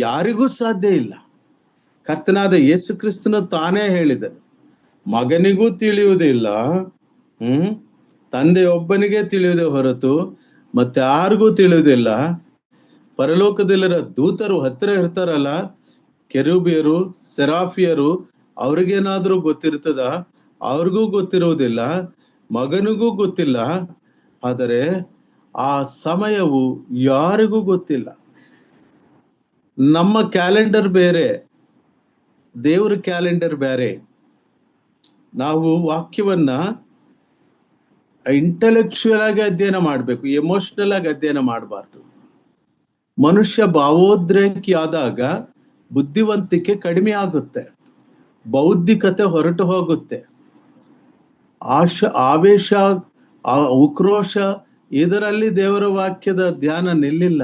ಯಾರಿಗೂ ಸಾಧ್ಯ ಇಲ್ಲ. ಕರ್ತನಾದ ಯೇಸು ಕ್ರಿಸ್ತನು ತಾನೇ ಹೇಳಿದನು, ಮಗನಿಗೂ ತಿಳಿಯುವುದಿಲ್ಲ, ತಂದೆ ಒಬ್ಬನಿಗೆ ತಿಳಿಯುವುದೇ ಹೊರತು ಮತ್ತೆ ಯಾರಿಗೂ ತಿಳಿಯುವುದಿಲ್ಲ. ಪರಲೋಕದಲ್ಲಿರೋ ದೂತರು ಹತ್ತಿರ ಇರ್ತಾರಲ್ಲ, ಕೆರೂಬಿಯರು, ಸೆರಾಫಿಯರು, ಅವ್ರಿಗೇನಾದ್ರೂ ಗೊತ್ತಿರ್ತದ? ಅವ್ರಿಗೂ ಗೊತ್ತಿರುವುದಿಲ್ಲ, ಮಗನಿಗೂ ಗೊತ್ತಿಲ್ಲ. ಆದರೆ ಆ ಸಮಯವು ಯಾರಿಗೂ ಗೊತ್ತಿಲ್ಲ. ನಮ್ಮ ಕ್ಯಾಲೆಂಡರ್ ಬೇರೆ, ದೇವರ ಕ್ಯಾಲೆಂಡರ್ ಬೇರೆ. ನಾವು ವಾಕ್ಯವನ್ನ ಇಂಟೆಲೆಕ್ಚುಯಲ್ ಆಗಿ ಅಧ್ಯಯನ ಮಾಡಬೇಕು, ಎಮೋಷನಲ್ ಆಗಿ ಅಧ್ಯಯನ ಮಾಡಬಾರ್ದು. ಮನುಷ್ಯ ಭಾವೋದ್ರೇಕಿ ಆದಾಗ ಬುದ್ಧಿವಂತಿಕೆ ಕಡಿಮೆ ಆಗುತ್ತೆ, ಬೌದ್ಧಿಕತೆ ಹೊರಟು ಹೋಗುತ್ತೆ. ಆವೇಶ, ಉಕ್ರೋಶ, ಇದರಲ್ಲಿ ದೇವರ ವಾಕ್ಯದ ಧ್ಯಾನ ನಿಲ್ಲಿಲ್ಲ.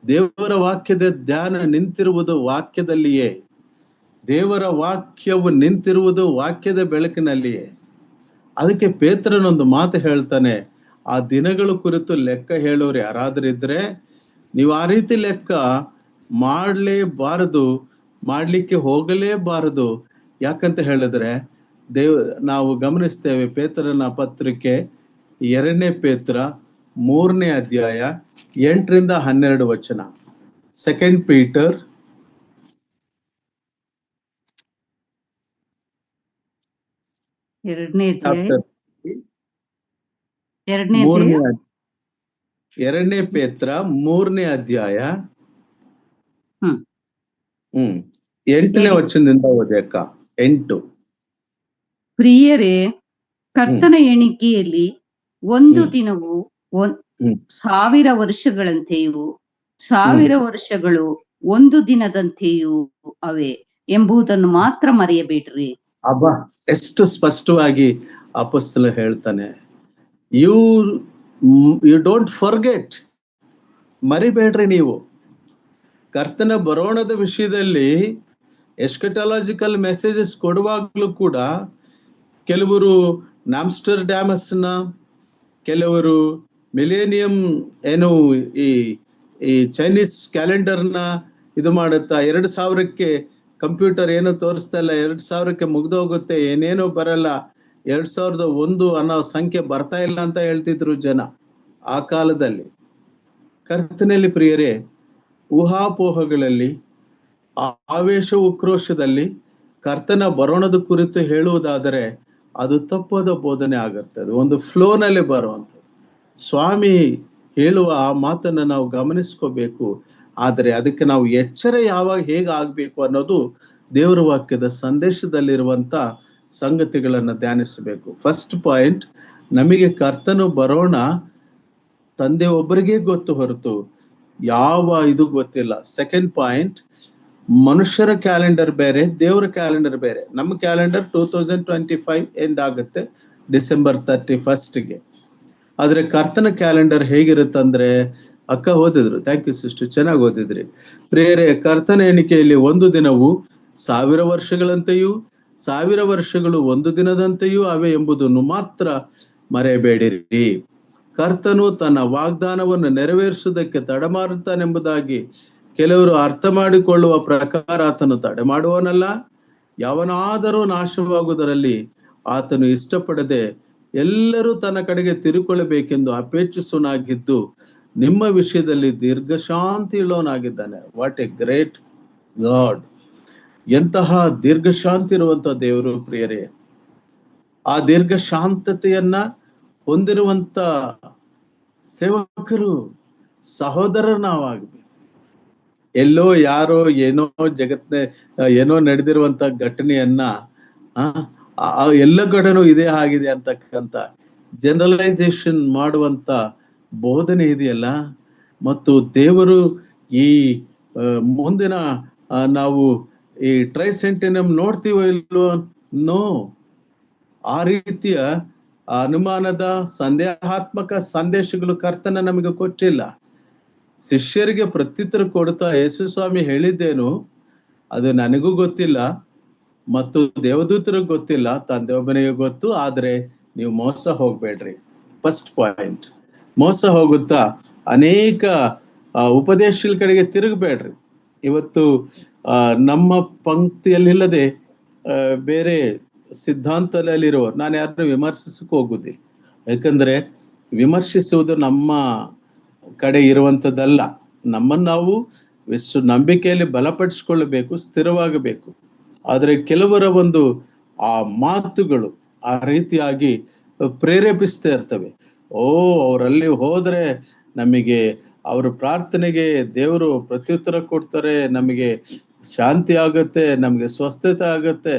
ದೇವರ ವಾಕ್ಯದ ಧ್ಯಾನ ನಿಂತಿರುವುದು ವಾಕ್ಯದಲ್ಲಿಯೇ. ದೇವರ ವಾಕ್ಯವು ನಿಂತಿರುವುದು ವಾಕ್ಯದ ಬೆಳಕಿನಲ್ಲಿಯೇ. ಅದಕ್ಕೆ ಪೇತ್ರನೊಂದು ಮಾತು ಹೇಳ್ತಾನೆ, ಆ ದಿನಗಳ ಕುರಿತು ಲೆಕ್ಕ ಹೇಳೋರು ಯಾರಾದ್ರೂ ಇದ್ರೆ ನೀವು ಆ ರೀತಿ ಲೆಕ್ಕ ಮಾಡಲೇಬಾರದು, ಮಾಡ್ಲಿಕ್ಕೆ ಹೋಗಲೇಬಾರದು. ಯಾಕಂತ ಹೇಳಿದ್ರೆ ನಾವು ಗಮನಿಸ್ತೇವೆ ಪೇತ್ರನ ಪತ್ರಿಕೆ 2ನೇ ಪೇತ್ರ 3ನೇ ಅಧ್ಯಾಯ 8ರಿಂದ 12 ವಚನ. 2 ಪೀಟರ್ 2ನೇ ಪೇತ್ರ 3ನೇ ಅಧ್ಯಾಯ 8ನೇ ವಚನದಿಂದ ಓದ್ಯಾಕ. 8. ಪ್ರಿಯರೇ, ಕರ್ತನ ಎಣಿಕೆಯಲ್ಲಿ ಒಂದು ದಿನವು 1000 ವರ್ಷಗಳಂತೆಯೂ 1000 ವರ್ಷಗಳು ಒಂದು ದಿನದಂತೆಯೂ ಅವೆ ಎಂಬುದನ್ನು ಮಾತ್ರ ಮರೆಯಬೇಡ್ರಿ. ಅಬ್ಬಾ, ಎಷ್ಟು ಸ್ಪಷ್ಟವಾಗಿ ಅಪೊಸ್ತಲ ಹೇಳ್ತಾನೆ. ಯು ಡೋಂಟ್ ಫರ್ಗೆಟ್, ಮರಿಬೇಡ್ರಿ ನೀವು. ಕರ್ತನ ಬರೋಣದ ವಿಷಯದಲ್ಲಿ ಎಸ್ಕಟಾಲಜಿಕಲ್ ಮೆಸೇಜಸ್ ಕೊಡುವಾಗ್ಲೂ ಕೂಡ ಕೆಲವರು ನಾಮ್ಸ್ಟರ್ ಡ್ಯಾಮಸ್ನ, ಕೆಲವರು ಮಿಲೇನಿಯಂ ಏನು ಈ ಚೈನೀಸ್ ಕ್ಯಾಲೆಂಡರ್ನ ಇದು ಮಾಡುತ್ತಾ 2000ಕ್ಕೆ ಕಂಪ್ಯೂಟರ್ ಏನು ತೋರಿಸ್ತಾ ಇಲ್ಲ, 2000ಕ್ಕೆ ಮುಗ್ದೋಗುತ್ತೆ, ಏನೇನೋ ಬರಲ್ಲ, 2001 ಅನ್ನೋ ಸಂಖ್ಯೆ ಬರ್ತಾ ಇಲ್ಲ ಅಂತ ಹೇಳ್ತಿದ್ರು ಜನ ಆ ಕಾಲದಲ್ಲಿ. ಕರ್ತನಲ್ಲಿ ಪ್ರಿಯರೇ, ಊಹಾಪೋಹಗಳಲ್ಲಿ, ಆವೇಶ ಉಕ್ರೋಶದಲ್ಲಿ ಕರ್ತನ ಬರೋಣದ ಕುರಿತು ಹೇಳುವುದಾದರೆ ಅದು ತಪ್ಪದ ಬೋಧನೆ ಆಗಿರ್ತದೆ, ಒಂದು ಫ್ಲೋನಲ್ಲಿ ಬರುವಂಥದ್ದು. ಸ್ವಾಮಿ ಹೇಳುವ ಆ ಮಾತನ್ನ ನಾವು ಗಮನಿಸ್ಕೋಬೇಕು. ಆದರೆ ಅದಕ್ಕೆ ನಾವು ಎಚ್ಚರ ಯಾವಾಗ ಹೇಗೆ ಆಗ್ಬೇಕು ಅನ್ನೋದು ದೇವರ ವಾಕ್ಯದ ಸಂದೇಶದಲ್ಲಿರುವಂತ ಸಂಗತಿಗಳನ್ನ ಧ್ಯಾನಿಸಬೇಕು. ಫಸ್ಟ್ ಪಾಯಿಂಟ್, ನಮಗೆ ಕರ್ತನು ಬರೋಣ ತಂದೆ ಒಬ್ಬರಿಗೆ ಗೊತ್ತು ಹೊರತು ಯಾವ ಇದು ಗೊತ್ತಿಲ್ಲ. ಸೆಕೆಂಡ್ ಪಾಯಿಂಟ್, ಮನುಷ್ಯರ ಕ್ಯಾಲೆಂಡರ್ ಬೇರೆ, ದೇವರ ಕ್ಯಾಲೆಂಡರ್ ಬೇರೆ. ನಮ್ಮ ಕ್ಯಾಲೆಂಡರ್ 2025 ಎಂಡ್ ಆಗುತ್ತೆ ಡಿಸೆಂಬರ್ 31ಗೆ. ಆದ್ರೆ ಕರ್ತನ ಕ್ಯಾಲೆಂಡರ್ ಹೇಗಿರುತ್ತಂದ್ರೆ, ಅಕ್ಕ ಓದಿದ್ರು, ಥ್ಯಾಂಕ್ ಯು ಸಿಸ್ಟರ್, ಚೆನ್ನಾಗಿ ಓದಿದ್ರಿ. ಪ್ರಿಯರೇ, ಕರ್ತನ ಎಣಿಕೆಯಲ್ಲಿ ಒಂದು ದಿನವು 1000 ವರ್ಷಗಳಂತೆಯೂ 1000 ವರ್ಷಗಳು ಒಂದು ದಿನದಂತೆಯೂ ಅವೆ ಎಂಬುದನ್ನು ಮಾತ್ರ ಮರೆಯಬೇಡಿರಿ. ಕರ್ತನು ತನ್ನ ವಾಗ್ದಾನವನ್ನು ನೆರವೇರಿಸುವುದಕ್ಕೆ ತಡಮಾರುತ್ತಾನೆಂಬುದಾಗಿ ಕೆಲವರು ಅರ್ಥ ಮಾಡಿಕೊಳ್ಳುವ ಪ್ರಕಾರ ಆತನು ತಡೆ ಮಾಡುವನಲ್ಲ. ಯಾವನಾದರೂ ನಾಶವಾಗುವುದರಲ್ಲಿ ಆತನು ಇಷ್ಟಪಡದೆ ಎಲ್ಲರೂ ತನ್ನ ಕಡೆಗೆ ತಿರುಕೊಳ್ಳಬೇಕೆಂದು ಅಪೇಕ್ಷಿಸುವನಾಗಿದ್ದು ನಿಮ್ಮ ವಿಷಯದಲ್ಲಿ ದೀರ್ಘಶಾಂತಿ ಇಲ್ಲವನಾಗಿದ್ದಾನೆ. What a great God! ಎಂತಹ ದೀರ್ಘಶಾಂತಿ ಇರುವಂತ ದೇವರು ಪ್ರಿಯರೇ. ಆ ದೀರ್ಘಶಾಂತತೆಯನ್ನ ಹೊಂದಿರುವಂತ ಸೇವಕರು, ಸಹೋದರರು ನಾವಾಗಬೇಕು. ಎಲ್ಲೋ ಯಾರೋ ಏನೋ ಏನೋ ನಡೆದಿರುವಂತ ಘಟನೆಯನ್ನ ಎಲ್ಲ ಕಡೆನೂ ಇದೇ ಆಗಿದೆ ಅಂತಕ್ಕಂಥ ಜನರಲೈಸೇಷನ್ ಮಾಡುವಂತ ಬೋಧನೆ ಇದೆಯಲ್ಲ. ಮತ್ತು ದೇವರು ಈ ಮುಂದಿನ ನಾವು ಈ ಟ್ರೈಸೆಂಟಿನಮ್ ನೋಡ್ತೀವೋ ಇಲ್ವೋ? ನೋ. ಆ ರೀತಿಯ ಅನುಮಾನದ ಸಂದೇಹಾತ್ಮಕ ಸಂದೇಶಗಳು ಕರ್ತನ ನಮಗೆ ಕೊಟ್ಟಿಲ್ಲ. ಶಿಷ್ಯರಿಗೆ ಪ್ರತ್ಯುತ್ತರ ಕೊಡ್ತಾ ಯೇಸು ಸ್ವಾಮಿ ಹೇಳಿದ್ದೇನು ಅದು ನನಗೂ ಗೊತ್ತಿಲ್ಲ, ಮತ್ತು ದೇವದೂತರಿಗೆ ಗೊತ್ತಿಲ್ಲ, ತಂದೆ ಒಬ್ಬನಿಗೆ ಗೊತ್ತು. ಆದ್ರೆ ನೀವು ಮೋಸ ಹೋಗ್ಬೇಡ್ರಿ. ಫಸ್ಟ್ ಪಾಯಿಂಟ್, ಮೋಸ ಹೋಗುತ್ತಾ ಅನೇಕ ಉಪದೇಶಗಳ ಕಡೆಗೆ ತಿರುಗಬೇಡ್ರಿ. ಇವತ್ತು ನಮ್ಮ ಪಂಕ್ತಿಯಲ್ಲಿಲ್ಲದೆ ಬೇರೆ ಸಿದ್ಧಾಂತದಲ್ಲಿರುವ, ನಾನು ಯಾರನ್ನು ವಿಮರ್ಶಿಸಕ್ಕೆ ಹೋಗುದಿಲ್ಲ. ಯಾಕಂದ್ರೆ ವಿಮರ್ಶಿಸುವುದು ನಮ್ಮ ಕಡೆ ಇರುವಂಥದ್ದಲ್ಲ. ನಮ್ಮನ್ನು ನಾವು ನಂಬಿಕೆಯಲ್ಲಿ ಬಲಪಡಿಸಿಕೊಳ್ಳಬೇಕು, ಸ್ಥಿರವಾಗಬೇಕು. ಆದರೆ ಕೆಲವರ ಒಂದು ಆ ಮಾತುಗಳು ಆ ರೀತಿಯಾಗಿ ಪ್ರೇರೇಪಿಸ್ತಾ ಇರ್ತವೆ. ಅವರಲ್ಲಿ ಹೋದ್ರೆ ನಮಗೆ ಅವ್ರ ಪ್ರಾರ್ಥನೆಗೆ ದೇವರು ಪ್ರತ್ಯುತ್ತರ ಕೊಡ್ತಾರೆ, ನಮಗೆ ಶಾಂತಿ ಆಗತ್ತೆ, ನಮಗೆ ಸ್ವಸ್ಥತೆ ಆಗತ್ತೆ.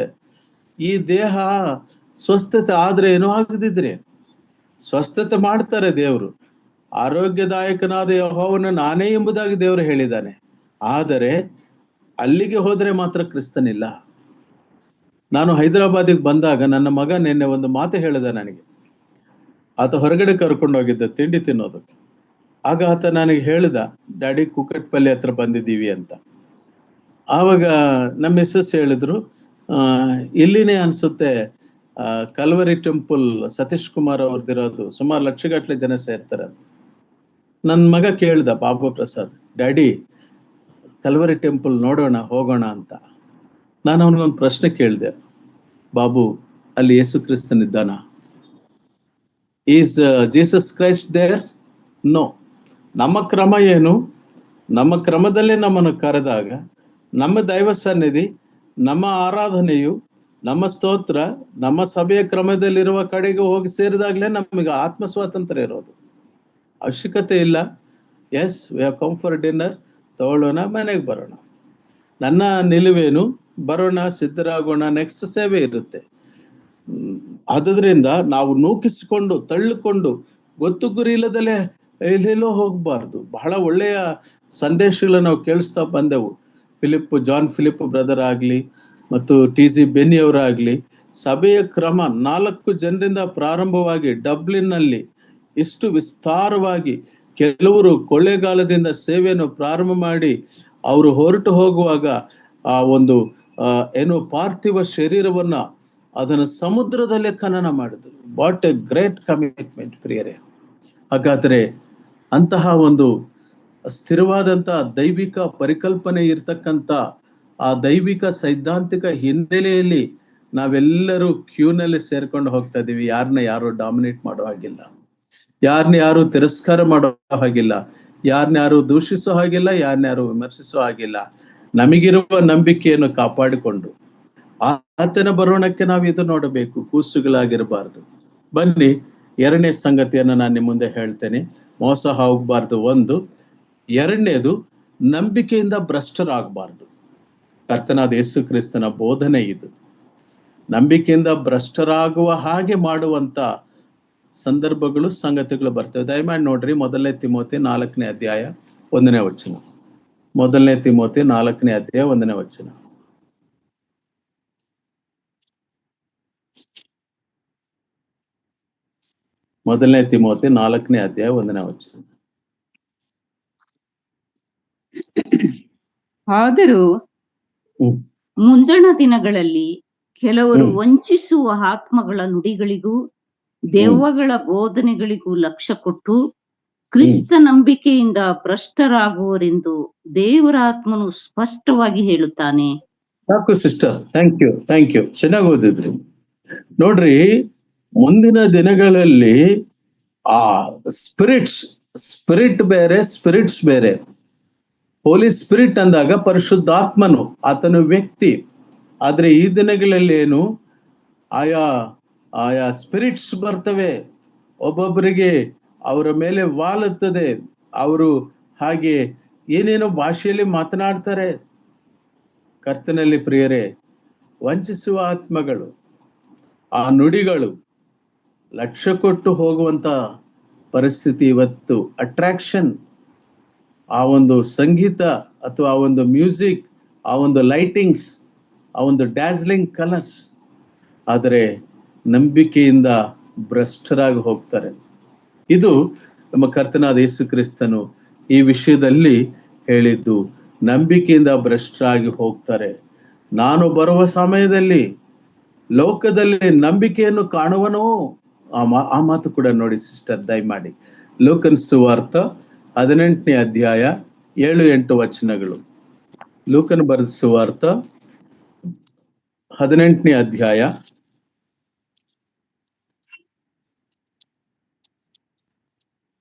ಈ ದೇಹ ಸ್ವಸ್ಥತೆ ಆದ್ರೆ ಏನೋ ಆಗದಿದ್ರೆ ಸ್ವಸ್ಥತೆ ಮಾಡ್ತಾರೆ ದೇವರು. ಆರೋಗ್ಯದಾಯಕನಾದ ಯೆಹೋವನು ನಾನೇ ಎಂಬುದಾಗಿ ದೇವರು ಹೇಳಿದ್ದಾನೆ. ಆದರೆ ಅಲ್ಲಿಗೆ ಹೋದ್ರೆ ಮಾತ್ರ ಕ್ರಿಸ್ತನಿಲ್ಲ. ನಾನು ಹೈದರಾಬಾದಿಗೆ ಬಂದಾಗ ನನ್ನ ಮಗ ನಿನ್ನೆ ಒಂದು ಮಾತು ಹೇಳಿದ ನನಗೆ. ಆತ ಹೊರಗಡೆ ಕರ್ಕೊಂಡು ಹೋಗಿದ್ದ ತಿಂಡಿ ತಿನ್ನೋದಕ್ಕೆ. ಆಗ ಆತ ನನಗೆ ಹೇಳಿದ, ಡ್ಯಾಡಿ ಕುಕ್ಕಟ್ಪಲ್ಲಿ ಹತ್ರ ಬಂದಿದ್ದೀವಿ ಅಂತ. ಆವಾಗ ನಮ್ಮ ಮಿಸ್ಸಸ್ ಹೇಳಿದ್ರು, ಇಲ್ಲಿನೇ ಅನ್ಸುತ್ತೆ ಕಲ್ವರಿ ಟೆಂಪಲ್ ಸತೀಶ್ ಕುಮಾರ್ ಅವ್ರದ್ದಿರೋದು, ಸುಮಾರು ಲಕ್ಷಗಟ್ಟಲೆ ಜನ ಸೇರ್ತಾರೆ. ನನ್ನ ಮಗ ಕೇಳ್ದ, Babu Prasad, daddy Calvary temple ನೋಡೋಣ, ಹೋಗೋಣ ಅಂತ. ನಾನು ಅವನಿಗೊಂದು ಪ್ರಶ್ನೆ ಕೇಳಿದೆ, ಬಾಬು ಅಲ್ಲಿ ಯೇಸು ಕ್ರಿಸ್ತನಿದ್ದಾನ? Is Jesus Christ there? No. ನಮ್ಮ ಕ್ರಮ ಏನು? ನಮ್ಮ ಕ್ರಮದಲ್ಲೇ ನಮ್ಮನ್ನು ಕರೆದಾಗ ನಮ್ಮ ದೈವ ಸನ್ನಿಧಿ, ನಮ್ಮ ಆರಾಧನೆಯು, ನಮ್ಮ ಸ್ತೋತ್ರ, ನಮ್ಮ ಸಭೆಯ ಕ್ರಮದಲ್ಲಿರುವ ಕಡೆಗೆ ಹೋಗಿ ಸೇರಿದಾಗಲೇ ನಮಗೆ ಆತ್ಮ ಸ್ವಾತಂತ್ರ್ಯ ಇರೋದು. ಅವಶ್ಯಕತೆ ಇಲ್ಲ yes we have come for dinner, ತಗೊಳ್ಳೋಣ, ಮನೆಗೆ ಬರೋಣ. ನನ್ನ ನಿಲುವೇನು, ಬರೋಣ, ಸಿದ್ಧರಾಗೋಣ, ನೆಕ್ಸ್ಟ್ ಸೇವೆ ಇರುತ್ತೆ. ಆದ್ರಿಂದ ನಾವು ನೂಕಿಸಿಕೊಂಡು ತಳ್ಳಿಕೊಂಡು ಗೊತ್ತು ಗುರಿ ಇಲ್ಲದಲ್ಲೇ ಎಲ್ಲೆಲ್ಲೋ ಹೋಗಬಾರ್ದು. ಬಹಳ ಒಳ್ಳೆಯ ಸಂದೇಶಗಳನ್ನ ನಾವು ಕೇಳಿಸ್ತಾ ಬಂದೆವು. ಜಾನ್ ಫಿಲಿಪ್ ಬ್ರದರ್ ಆಗ್ಲಿ ಮತ್ತು TG ಬೆನ್ನಿ ಅವರಾಗ್ಲಿ, ಸಭೆಯ ಕ್ರಮ 4 ಜನರಿಂದ ಪ್ರಾರಂಭವಾಗಿ ಡಬ್ಲಿನ್ನಲ್ಲಿ ಇಷ್ಟು ವಿಸ್ತಾರವಾಗಿ, ಕೆಲವರು ಕೊಳ್ಳೇಗಾಲದಿಂದ ಸೇವೆಯನ್ನು ಪ್ರಾರಂಭ ಮಾಡಿ ಅವರು ಹೊರಟು ಹೋಗುವಾಗ ಆ ಒಂದು ಏನು ಪಾರ್ಥಿವ ಶರೀರವನ್ನ ಅದನ್ನು ಸಮುದ್ರದಲ್ಲೇ ಖನನ ಮಾಡಿದ್ರು. ವಾಟ್ ಎ ಗ್ರೇಟ್ ಕಮಿಟ್ಮೆಂಟ್ ಪ್ರಿಯರೇ. ಹಾಗಾದ್ರೆ ಅಂತಹ ಒಂದು ಸ್ಥಿರವಾದಂತಹ ದೈವಿಕ ಪರಿಕಲ್ಪನೆ ಇರ್ತಕ್ಕಂಥ ಆ ದೈವಿಕ ಸೈದ್ಧಾಂತಿಕ ಹಿನ್ನೆಲೆಯಲ್ಲಿ ನಾವೆಲ್ಲರೂ ಕ್ಯೂನಲ್ಲಿ ಸೇರ್ಕೊಂಡು ಹೋಗ್ತಾ ಇದೀವಿ. ಯಾರನ್ನ ಯಾರು ಡಾಮಿನೇಟ್ ಮಾಡೋ ಹಾಗಿಲ್ಲ, ಯಾರನ್ನ ಯಾರು ತಿರಸ್ಕಾರ ಮಾಡೋ ಹಾಗಿಲ್ಲ, ಯಾರನ್ನ ಯಾರು ದೂಷಿಸೋ ಹಾಗಿಲ್ಲ, ಯಾರನ್ನ ಯಾರು ವಿಮರ್ಶಿಸೋ ಹಾಗಿಲ್ಲ. ನಮಗಿರುವ ನಂಬಿಕೆಯನ್ನು ಕಾಪಾಡಿಕೊಂಡು ಆತನ ಬರೋಣಕ್ಕೆ ನಾವು ಇದು ನೋಡಬೇಕು, ಕೂಸುಗಳಾಗಿರಬಾರ್ದು. ಬನ್ನಿ, ಎರಡನೇ ಸಂಗತಿಯನ್ನು ನಾನು ನಿಮ್ಮ ಮುಂದೆ ಹೇಳ್ತೇನೆ. ಮೋಸ ಹೋಗಬಾರ್ದು ಒಂದು. ಎರಡನೇದು, ನಂಬಿಕೆಯಿಂದ ಭ್ರಷ್ಟರಾಗಬಾರ್ದು. ಕರ್ತನಾದ ಯೇಸು ಕ್ರಿಸ್ತನ ಬೋಧನೆ ಇದು. ನಂಬಿಕೆಯಿಂದ ಭ್ರಷ್ಟರಾಗುವ ಹಾಗೆ ಮಾಡುವಂತ ಸಂದರ್ಭಗಳು, ಸಂಗತಿಗಳು ಬರ್ತವೆ. ದಯಮಾಡಿ ನೋಡ್ರಿ, 1 ತಿಮೋಥಿ 4ನೇ ಅಧ್ಯಾಯ 1ನೇ ವಚನ. 1 ತಿಮೋಥಿ 4ನೇ ಅಧ್ಯಾಯ 1ನೇ ವಚನ. ಮೊದಲನೇ ತಿಮೋಥಿ 4ನೇ ಅಧ್ಯಾಯ 1ನೇ ವಚನ. ಆದರೂ ಮುಂದಣ ದಿನಗಳಲ್ಲಿ ಕೆಲವರು ವಂಚಿಸುವ ಆತ್ಮಗಳ ನುಡಿಗಳಿಗೂ ದೆವ್ವಗಳ ಬೋಧನೆಗಳಿಗೂ ಲಕ್ಷ್ಯ ಕೊಟ್ಟು ಕ್ರಿಸ್ತ ನಂಬಿಕೆಯಿಂದ ಭ್ರಷ್ಟರಾಗುವರೆಂದು ದೇವರ ಆತ್ಮನು ಸ್ಪಷ್ಟವಾಗಿ ಹೇಳುತ್ತಾನೆ. ಸಾಕು ಸಿಸ್ಟರ್, ಥ್ಯಾಂಕ್ ಯು, ಚೆನ್ನಾಗಿ ಓದಿದ್ರಿ. ನೋಡ್ರಿ, ಮುಂದಿನ ದಿನಗಳಲ್ಲಿ ಆ ಸ್ಪಿರಿಟ್ ಬೇರೆ, ಸ್ಪಿರಿಟ್ಸ್ ಬೇರೆ. ಹೋಲಿ ಸ್ಪಿರಿಟ್ ಅಂದಾಗ ಪರಿಶುದ್ಧಾತ್ಮನು, ಆತನ ವ್ಯಕ್ತಿ. ಆದ್ರೆ ಈ ದಿನಗಳಲ್ಲಿ ಏನು, ಆಯಾ ಸ್ಪಿರಿಟ್ಸ್ ಬರ್ತವೆ, ಒಬ್ಬೊಬ್ಬರಿಗೆ ಅವರ ಮೇಲೆ ವಾಲುತ್ತದೆ. ಅವರು ಹಾಗೆ ಏನೇನೋ ಭಾಷೆಯಲ್ಲಿ ಮಾತನಾಡ್ತಾರೆ. ಕರ್ತನಲ್ಲಿ ಪ್ರಿಯರೇ, ವಂಚಿಸುವ ಆತ್ಮಗಳು, ಆ ನುಡಿಗಳು ಲಕ್ಷ್ಯ ಕೊಟ್ಟು ಹೋಗುವಂತ ಪರಿಸ್ಥಿತಿ ಇವತ್ತು. ಅಟ್ರಾಕ್ಷನ್, ಆ ಒಂದು ಸಂಗೀತ ಅಥವಾ ಆ ಒಂದು ಮ್ಯೂಸಿಕ್, ಆ ಒಂದು ಲೈಟಿಂಗ್ಸ್, ಆ ಒಂದು ಡ್ಯಾಸ್ಲಿಂಗ್ ಕಲರ್ಸ್. ಆದರೆ ನಂಬಿಕೆಯಿಂದ ಭ್ರಷ್ಟರಾಗಿ ಹೋಗ್ತಾರೆ. ಇದು ನಮ್ಮ ಕರ್ತನಾದ ಯೇಸು ಕ್ರಿಸ್ತನು ಈ ವಿಷಯದಲ್ಲಿ ಹೇಳಿದ್ದು. ನಂಬಿಕೆಯಿಂದ ಭ್ರಷ್ಟರಾಗಿ ಹೋಗ್ತಾರೆ. ನಾನು ಬರುವ ಸಮಯದಲ್ಲಿ ಲೋಕದಲ್ಲಿ ನಂಬಿಕೆಯನ್ನು ಕಾಣುವನೋ. ಆ ಮಾತು ಕೂಡ ನೋಡಿ ಸಿಸ್ಟರ್, ದಯಮಾಡಿ ಲೂಕನ್ ಸುವಾರ್ತ 18ನೇ ಅಧ್ಯಾಯ 7-8 ವಚನಗಳು. ಲೂಕನ್ ಬರೆದ ಸುವಾರ್ತ 18ನೇ ಅಧ್ಯಾಯ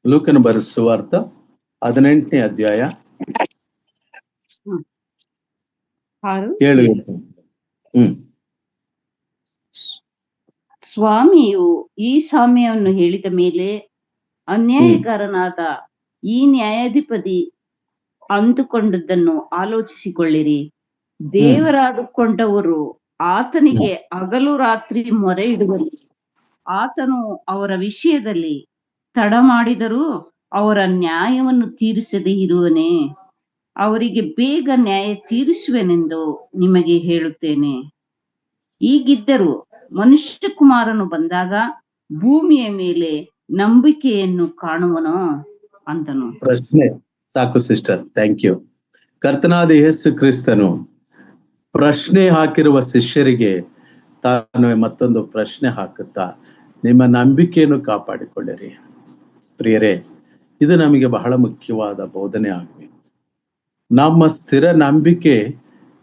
ಲೂಕನ್ ಬರೆದ ಸುವಾರ್ತ 18ನೇ ಅಧ್ಯಾಯ 7-8. ಸ್ವಾಮಿಯು ಈ ಸಾಮ್ಯವನ್ನು ಹೇಳಿದ ಮೇಲೆ ಅನ್ಯಾಯಕಾರನಾದ ಈ ನ್ಯಾಯಾಧಿಪತಿ ಅಂದುಕೊಂಡದ್ದನ್ನು ಆಲೋಚಿಸಿಕೊಳ್ಳಿರಿ. ದೇವರಾದುಕೊಂಡವರು ಆತನಿಗೆ ಹಗಲು ರಾತ್ರಿ ಮೊರೆ ಇಡುವರು. ಆತನು ಅವರ ವಿಷಯದಲ್ಲಿ ತಡ ಮಾಡಿದರೂ ಅವರ ನ್ಯಾಯವನ್ನು ತೀರಿಸದೇ ಇರುವನೇ? ಅವರಿಗೆ ಬೇಗ ನ್ಯಾಯ ತೀರಿಸುವೆನೆಂದು ನಿಮಗೆ ಹೇಳುತ್ತೇನೆ. ಹೀಗಿದ್ದರೂ ಮನುಷ್ಯ ಕುಮಾರನು ಬಂದಾಗ ಭೂಮಿಯ ಮೇಲೆ ನಂಬಿಕೆಯನ್ನು ಕಾಣುವನೋ ಅಂತನು. ಪ್ರಶ್ನೆ ಸಾಕು ಸಿಸ್ಟರ್, ಥ್ಯಾಂಕ್ ಯು. ಕರ್ತನಾದ ಯೇಸು ಕ್ರಿಸ್ತನು ಪ್ರಶ್ನೆ ಹಾಕಿರುವ ಶಿಷ್ಯರಿಗೆ ತಾನು ಮತ್ತೊಂದು ಪ್ರಶ್ನೆ ಹಾಕುತ್ತಾ, ನಿಮ್ಮ ನಂಬಿಕೆಯನ್ನು ಕಾಪಾಡಿಕೊಳ್ಳಿರಿ. ಪ್ರಿಯರೇ, ಇದು ನಮಗೆ ಬಹಳ ಮುಖ್ಯವಾದ ಬೋಧನೆ ಆಗಬೇಕು. ನಮ್ಮ ಸ್ಥಿರ ನಂಬಿಕೆ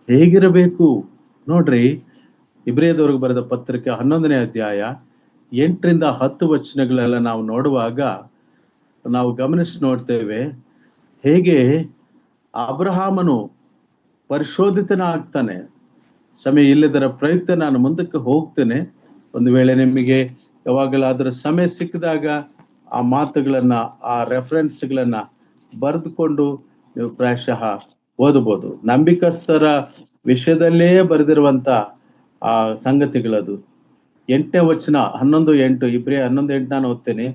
ಹೇಗಿರಬೇಕು ನೋಡ್ರಿ. ಇಬ್ರಿಯದವರಿಗೆ ಬರೆದ ಪತ್ರಿಕೆ 11ನೇ ಅಧ್ಯಾಯ 8-10 ವಚನಗಳೆಲ್ಲ ನಾವು ನೋಡುವಾಗ ನಾವು ಗಮನಿಸಿ ನೋಡ್ತೇವೆ, ಹೇಗೆ ಅಬ್ರಹಾಮನು ಪರಿಶೋಧಿತನಾಗ್ತಾನೆ. ಸಮಯ ಇಲ್ಲದರ ಪ್ರಯುಕ್ತ ನಾನು ಮುಂದಕ್ಕೆ ಹೋಗ್ತೇನೆ. ಒಂದು ವೇಳೆ ನಿಮಗೆ ಯಾವಾಗಲಾದರೂ ಸಮಯ ಸಿಕ್ಕಿದಾಗ ಆ ಮಾತುಗಳನ್ನ, ಆ ರೆಫರೆನ್ಸ್ಗಳನ್ನ ಬರೆದುಕೊಂಡು ನೀವು ಪ್ರಾಯಶಃ ಓದಬಹುದು. ನಂಬಿಕಸ್ಥರ ವಿಷಯದಲ್ಲೇ ಬರೆದಿರುವಂತ ಆ ಸಂಗತಿಗಳದು. 8ನೇ ವಚನ 11:8, ಇಬ್ರಿಯ 11:8 ನಾನು ಓದ್ತೇನೆ.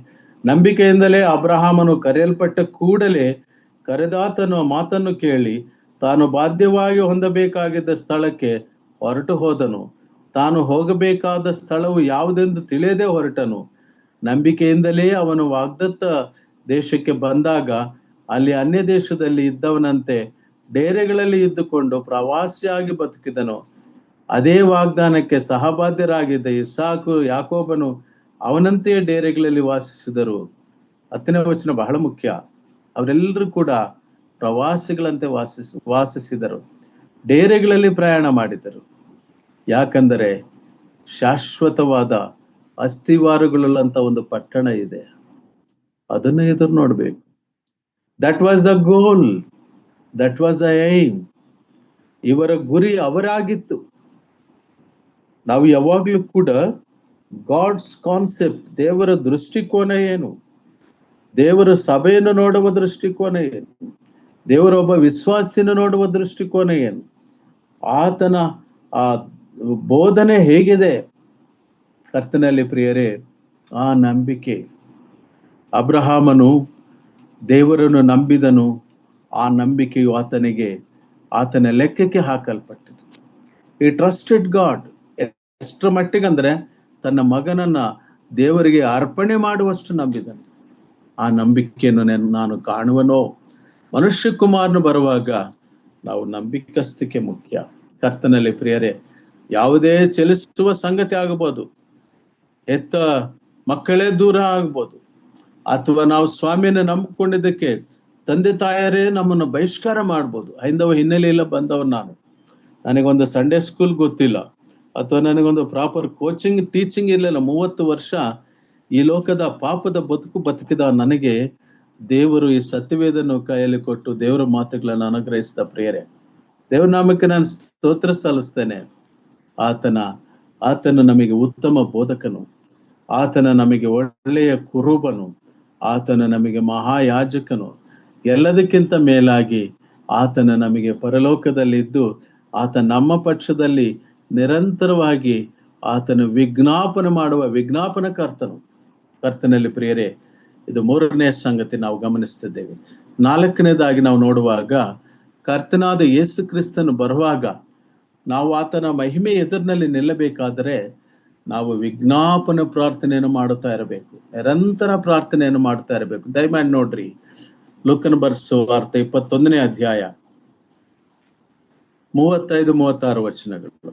ನಂಬಿಕೆಯಿಂದಲೇ ಅಬ್ರಹಾಮನು ಕರೆಯಲ್ಪಟ್ಟ ಕೂಡಲೇ ಕರೆದಾತನ ಮಾತನ್ನು ಕೇಳಿ ತಾನು ಬಾಧ್ಯವಾಗಿ ಹೊಂದಬೇಕಾಗಿದ್ದ ಸ್ಥಳಕ್ಕೆ ಹೊರಟು ಹೋದನು. ತಾನು ಹೋಗಬೇಕಾದ ಸ್ಥಳವು ಯಾವುದೆಂದು ತಿಳಿಯದೆ ಹೊರಟನು. ನಂಬಿಕೆಯಿಂದಲೇ ಅವನು ವಾಗ್ದತ್ತ ದೇಶಕ್ಕೆ ಬಂದಾಗ ಅಲ್ಲಿ ಅನ್ಯ ದೇಶದಲ್ಲಿ ಇದ್ದವನಂತೆ ಡೇರೆಗಳಲ್ಲಿ ಇದ್ದುಕೊಂಡು ಪ್ರವಾಸಿಯಾಗಿ ಬದುಕಿದನು. ಅದೇ ವಾಗ್ದಾನಕ್ಕೆ ಸಹಬಾಧ್ಯರಾಗಿದ್ದ ಇಸಾಕು ಯಾಕೋಬನು ಅವನಂತೆಯೇ ಡೇರೆಗಳಲ್ಲಿ ವಾಸಿಸಿದರು. 10ನೇ ವಚನ ಬಹಳ ಮುಖ್ಯ. ಅವರೆಲ್ಲರೂ ಕೂಡ ಪ್ರವಾಸಿಗಳಂತೆ ವಾಸಿಸಿದರು, ಡೇರೆಗಳಲ್ಲಿ ಪ್ರಯಾಣ ಮಾಡಿದರು. ಯಾಕಂದರೆ ಶಾಶ್ವತವಾದ ಅಸ್ಥಿವಾರಗಳುಳ್ಳಂತ ಒಂದು ಪಟ್ಟಣ ಇದೆ, ಅದನ್ನು ಎದುರು ನೋಡ್ಬೇಕು. That was the goal, that was the aim. ಇವರ ಗುರಿ ಅವರಾಗಿತ್ತು. ನಾವು ಯಾವಾಗ್ಲೂ ಕೂಡ ಗಾಡ್ಸ್ ಕಾನ್ಸೆಪ್ಟ್, ದೇವರ ದೃಷ್ಟಿಕೋನ ಏನು, ದೇವರ ಸಭೆಯನ್ನು ನೋಡುವ ದೃಷ್ಟಿಕೋನ ಏನು, ದೇವರೊಬ್ಬ ವಿಶ್ವಾಸಿಯನ್ನು ನೋಡುವ ದೃಷ್ಟಿಕೋನ ಏನು, ಆತನ ಆ ಬೋಧನೆ ಹೇಗಿದೆ ಕರ್ತನಲ್ಲಿ. ಪ್ರಿಯರೇ, ಆ ನಂಬಿಕೆ, ಅಬ್ರಹಾಮನು ದೇವರನ್ನು ನಂಬಿದನು. ಆ ನಂಬಿಕೆಯು ಆತನ ಲೆಕ್ಕಕ್ಕೆ ಹಾಕಲ್ಪಟ್ಟது. ಈ ಟ್ರಸ್ಟೆಡ್ ಗಾಡ್. ಎಷ್ಟರ ಮಟ್ಟಿಗೆ ಅಂದ್ರೆ ತನ್ನ ಮಗನನ್ನ ದೇವರಿಗೆ ಅರ್ಪಣೆ ಮಾಡುವಷ್ಟು ನಂಬಿದನು. ಆ ನಂಬಿಕೆಯನ್ನು ನಾನು ಕಾಣುವನೋ. ಮನುಷ್ಯ ಕುಮಾರನು ಬರುವಾಗ ನಾವು ನಂಬಿಕಸ್ತಿಕೆ ಮುಖ್ಯ. ಕರ್ತನಲ್ಲಿ ಪ್ರಿಯರೇ, ಯಾವುದೇ ಚಲಿಸುವ ಸಂಗತಿ ಆಗಬಹುದು, ಹೆತ್ತ ಮಕ್ಕಳೇ ದೂರ ಆಗ್ಬೋದು, ಅಥವಾ ನಾವು ಸ್ವಾಮಿಯನ್ನು ನಂಬಿಕೊಂಡಿದ್ದಕ್ಕೆ ತಂದೆ ತಾಯರೇ ನಮ್ಮನ್ನು ಬಹಿಷ್ಕಾರ ಮಾಡ್ಬೋದು. ಹೈಂದವ ಹಿನ್ನೆಲೆಯಿಂದ ಬಂದವ ನನಗೊಂದು ಸಂಡೇ ಸ್ಕೂಲ್ ಗೊತ್ತಿಲ್ಲ, ಅಥವಾ ನನಗೊಂದು ಪ್ರಾಪರ್ ಕೋಚಿಂಗ್ ಟೀಚಿಂಗ್ ಇರಲಿಲ್ಲ. 30 ವರ್ಷ ಈ ಲೋಕದ ಪಾಪದ ಬದುಕಿದ ನನಗೆ ದೇವರು ಈ ಸತ್ಯವೇದನ್ನು ಕೈಯಲ್ಲಿ ಕೊಟ್ಟು ದೇವರ ಮಾತುಗಳನ್ನು ಅನುಗ್ರಹಿಸಿದ. ಪ್ರಿಯರೇ, ದೇವರ ನಾಮಕ್ಕೆ ನಾನು ಸ್ತೋತ್ರ ಸಲ್ಲಿಸ್ತೇನೆ. ಆತನು ನಮಗೆ ಉತ್ತಮ ಬೋಧಕನು, ಆತನ ನಮಗೆ ಒಳ್ಳೆಯ ಕುರುಬನು, ಆತನ ನಮಗೆ ಮಹಾಯಾಜಕನು. ಎಲ್ಲದಕ್ಕಿಂತ ಮೇಲಾಗಿ ಆತನ ನಮಗೆ ಪರಲೋಕದಲ್ಲಿದ್ದು ಆತ ನಮ್ಮ ಪಕ್ಷದಲ್ಲಿ ನಿರಂತರವಾಗಿ ಆತನು ವಿಜ್ಞಾಪನೆ ಮಾಡುವ ವಿಜ್ಞಾಪನಕರ್ತನು. ಕರ್ತನಲ್ಲಿ ಪ್ರಿಯರೇ, ಇದು 3ನೇ ಸಂಗತಿ ನಾವು ಗಮನಿಸ್ತಿದ್ದೇವೆ. 4ನೇದಾಗಿ ನಾವು ನೋಡುವಾಗ, ಕರ್ತನಾದ ಯೇಸು ಕ್ರಿಸ್ತನು ಬರುವಾಗ ನಾವು ಆತನ ಮಹಿಮೆ ಎದುರಿನಲ್ಲಿ ನಿಲ್ಲಬೇಕಾದರೆ ನಾವು ವಿಜ್ಞಾಪನ ಪ್ರಾರ್ಥನೆಯನ್ನು ಮಾಡುತ್ತಾ ಇರಬೇಕು, ನಿರಂತರ ಪ್ರಾರ್ಥನೆಯನ್ನು ಮಾಡ್ತಾ ಇರಬೇಕು. ದಯಮಾಡಿ ನೋಡ್ರಿ, ಲೂಕನ ಬರೆದ ಸುವಾರ್ತೆ 21ನೇ ಅಧ್ಯಾಯ 35-36 ವಚನಗಳು.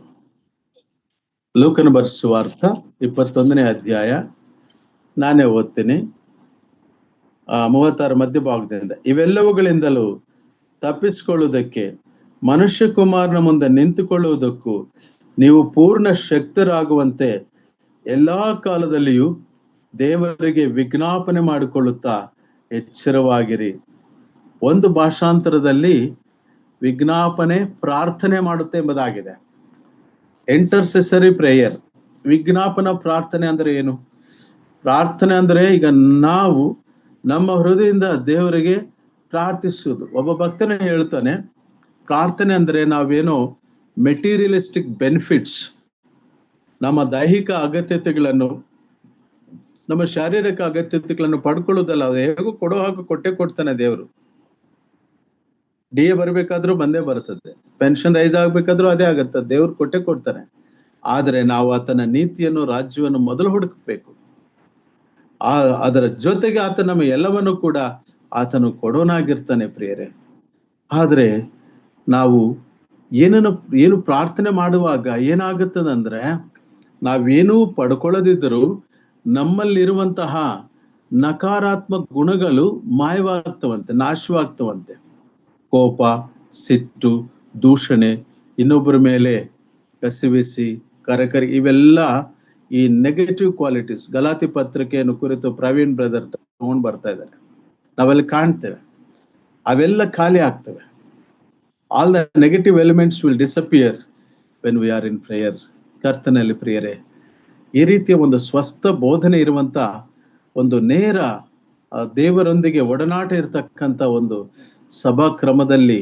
ಲೂಕನ ಬರೆಸುವಾರ್ಥ 21ನೇ ಅಧ್ಯಾಯ, ನಾನೇ ಓದ್ತೀನಿ. 36 ಮಧ್ಯಭಾಗದಿಂದ, ಇವೆಲ್ಲವುಗಳಿಂದಲೂ ತಪ್ಪಿಸಿಕೊಳ್ಳುವುದಕ್ಕೆ ಮನುಷ್ಯ ಕುಮಾರನ ಮುಂದೆ ನಿಂತುಕೊಳ್ಳುವುದಕ್ಕೂ ನೀವು ಪೂರ್ಣ ಶಕ್ತರಾಗುವಂತೆ ಎಲ್ಲಾ ಕಾಲದಲ್ಲಿಯೂ ದೇವರಿಗೆ ವಿಜ್ಞಾಪನೆ ಮಾಡಿಕೊಳ್ಳುತ್ತಾ ಎಚ್ಚರವಾಗಿರಿ. ಒಂದು ಭಾಷಾಂತರದಲ್ಲಿ ವಿಜ್ಞಾಪನೆ ಪ್ರಾರ್ಥನೆ ಮಾಡುತ್ತೆ ಎಂಬುದಾಗಿದೆ. ಇಂಟರ್ಸೆಸರಿ ಪ್ರೇಯರ್. ವಿಜ್ಞಾಪನ ಪ್ರಾರ್ಥನೆ ಅಂದ್ರೆ ಏನು? ಪ್ರಾರ್ಥನೆ ಅಂದ್ರೆ ಈಗ ನಾವು ನಮ್ಮ ಹೃದಯದಿಂದ ದೇವರಿಗೆ ಪ್ರಾರ್ಥಿಸುವುದು. ಒಬ್ಬ ಭಕ್ತನ ಹೇಳ್ತಾನೆ, ಪ್ರಾರ್ಥನೆ ಅಂದ್ರೆ ನಾವೇನೋ ಮೆಟೀರಿಯಲಿಸ್ಟಿಕ್ ಬೆನಿಫಿಟ್ಸ್, ನಮ್ಮ ದೈಹಿಕ ಅಗತ್ಯತೆಗಳನ್ನು, ನಮ್ಮ ಶಾರೀರಿಕ ಅಗತ್ಯತೆಗಳನ್ನು ಪಡ್ಕೊಳ್ಳೋದಲ್ಲ. ಅದು ಹೇಗೂ ಕೊಡೋ ಹಾಗೆ ಕೊಟ್ಟೆ ಕೊಡ್ತಾನೆ ದೇವರು. DA ಬರ್ಬೇಕಾದ್ರೂ ಬಂದೇ ಬರ್ತದೆ, ಪೆನ್ಷನ್ ರೈಸ್ ಆಗ್ಬೇಕಾದ್ರೂ ಅದೇ ಆಗತ್ತೆ, ದೇವ್ರು ಕೊಟ್ಟೆ ಕೊಡ್ತಾನೆ. ಆದರೆ ನಾವು ಆತನ ನೀತಿಯನ್ನು, ರಾಜ್ಯವನ್ನು ಮೊದಲು ಹುಡುಕಬೇಕು. ಅದರ ಜೊತೆಗೆ ಆತ ನಮ್ಮ ಎಲ್ಲವನ್ನು ಕೂಡ ಆತನು ಕೊಡೋನಾಗಿರ್ತಾನೆ ಪ್ರಿಯರೇ. ಆದ್ರೆ ನಾವು ಏನು ಪ್ರಾರ್ಥನೆ ಮಾಡುವಾಗ ಏನಾಗುತ್ತದಂದ್ರೆ, ನಾವೇನೂ ಪಡ್ಕೊಳ್ಳದಿದ್ದರೂ ನಮ್ಮಲ್ಲಿರುವಂತಹ ನಕಾರಾತ್ಮಕ ಗುಣಗಳು ಮಾಯವಾಗ್ತವಂತೆ, ನಾಶವಾಗ್ತವಂತೆ. ಕೋಪ, ಸಿಟ್ಟು, ದೂಷಣೆ, ಇನ್ನೊಬ್ಬರ ಮೇಲೆ ಕಸಿವಿಸಿ, ಕರಕರಿ, ಇವೆಲ್ಲ ಈ ನೆಗೆಟಿವ್ ಕ್ವಾಲಿಟೀಸ್. ಗಲಾತಿ ಪತ್ರಿಕೆಯನ್ನು ಕುರಿತು ಪ್ರವೀಣ್ ಬ್ರದರ್ ತಗೊಂಡು ಬರ್ತಾ ಇದ್ದಾರೆ, ನಾವೆಲ್ಲ ಕಾಣ್ತೇವೆ. ಅವೆಲ್ಲ ಖಾಲಿ ಆಗ್ತವೆ. All the negative elements will disappear when we are in prayer. ಕರ್ತನಲ್ಲಿ ಪ್ರಿಯರೇ, ಈ ರೀತಿಯ ಒಂದು ಸ್ವಸ್ಥ ಬೋಧನೆ ಇರುವಂತ ಒಂದು ನೇರ ದೇವರೊಂದಿಗೆ ಒಡನಾಟ ಇರತಕ್ಕಂಥ ಒಂದು ಸಭಾ ಕ್ರಮದಲ್ಲಿ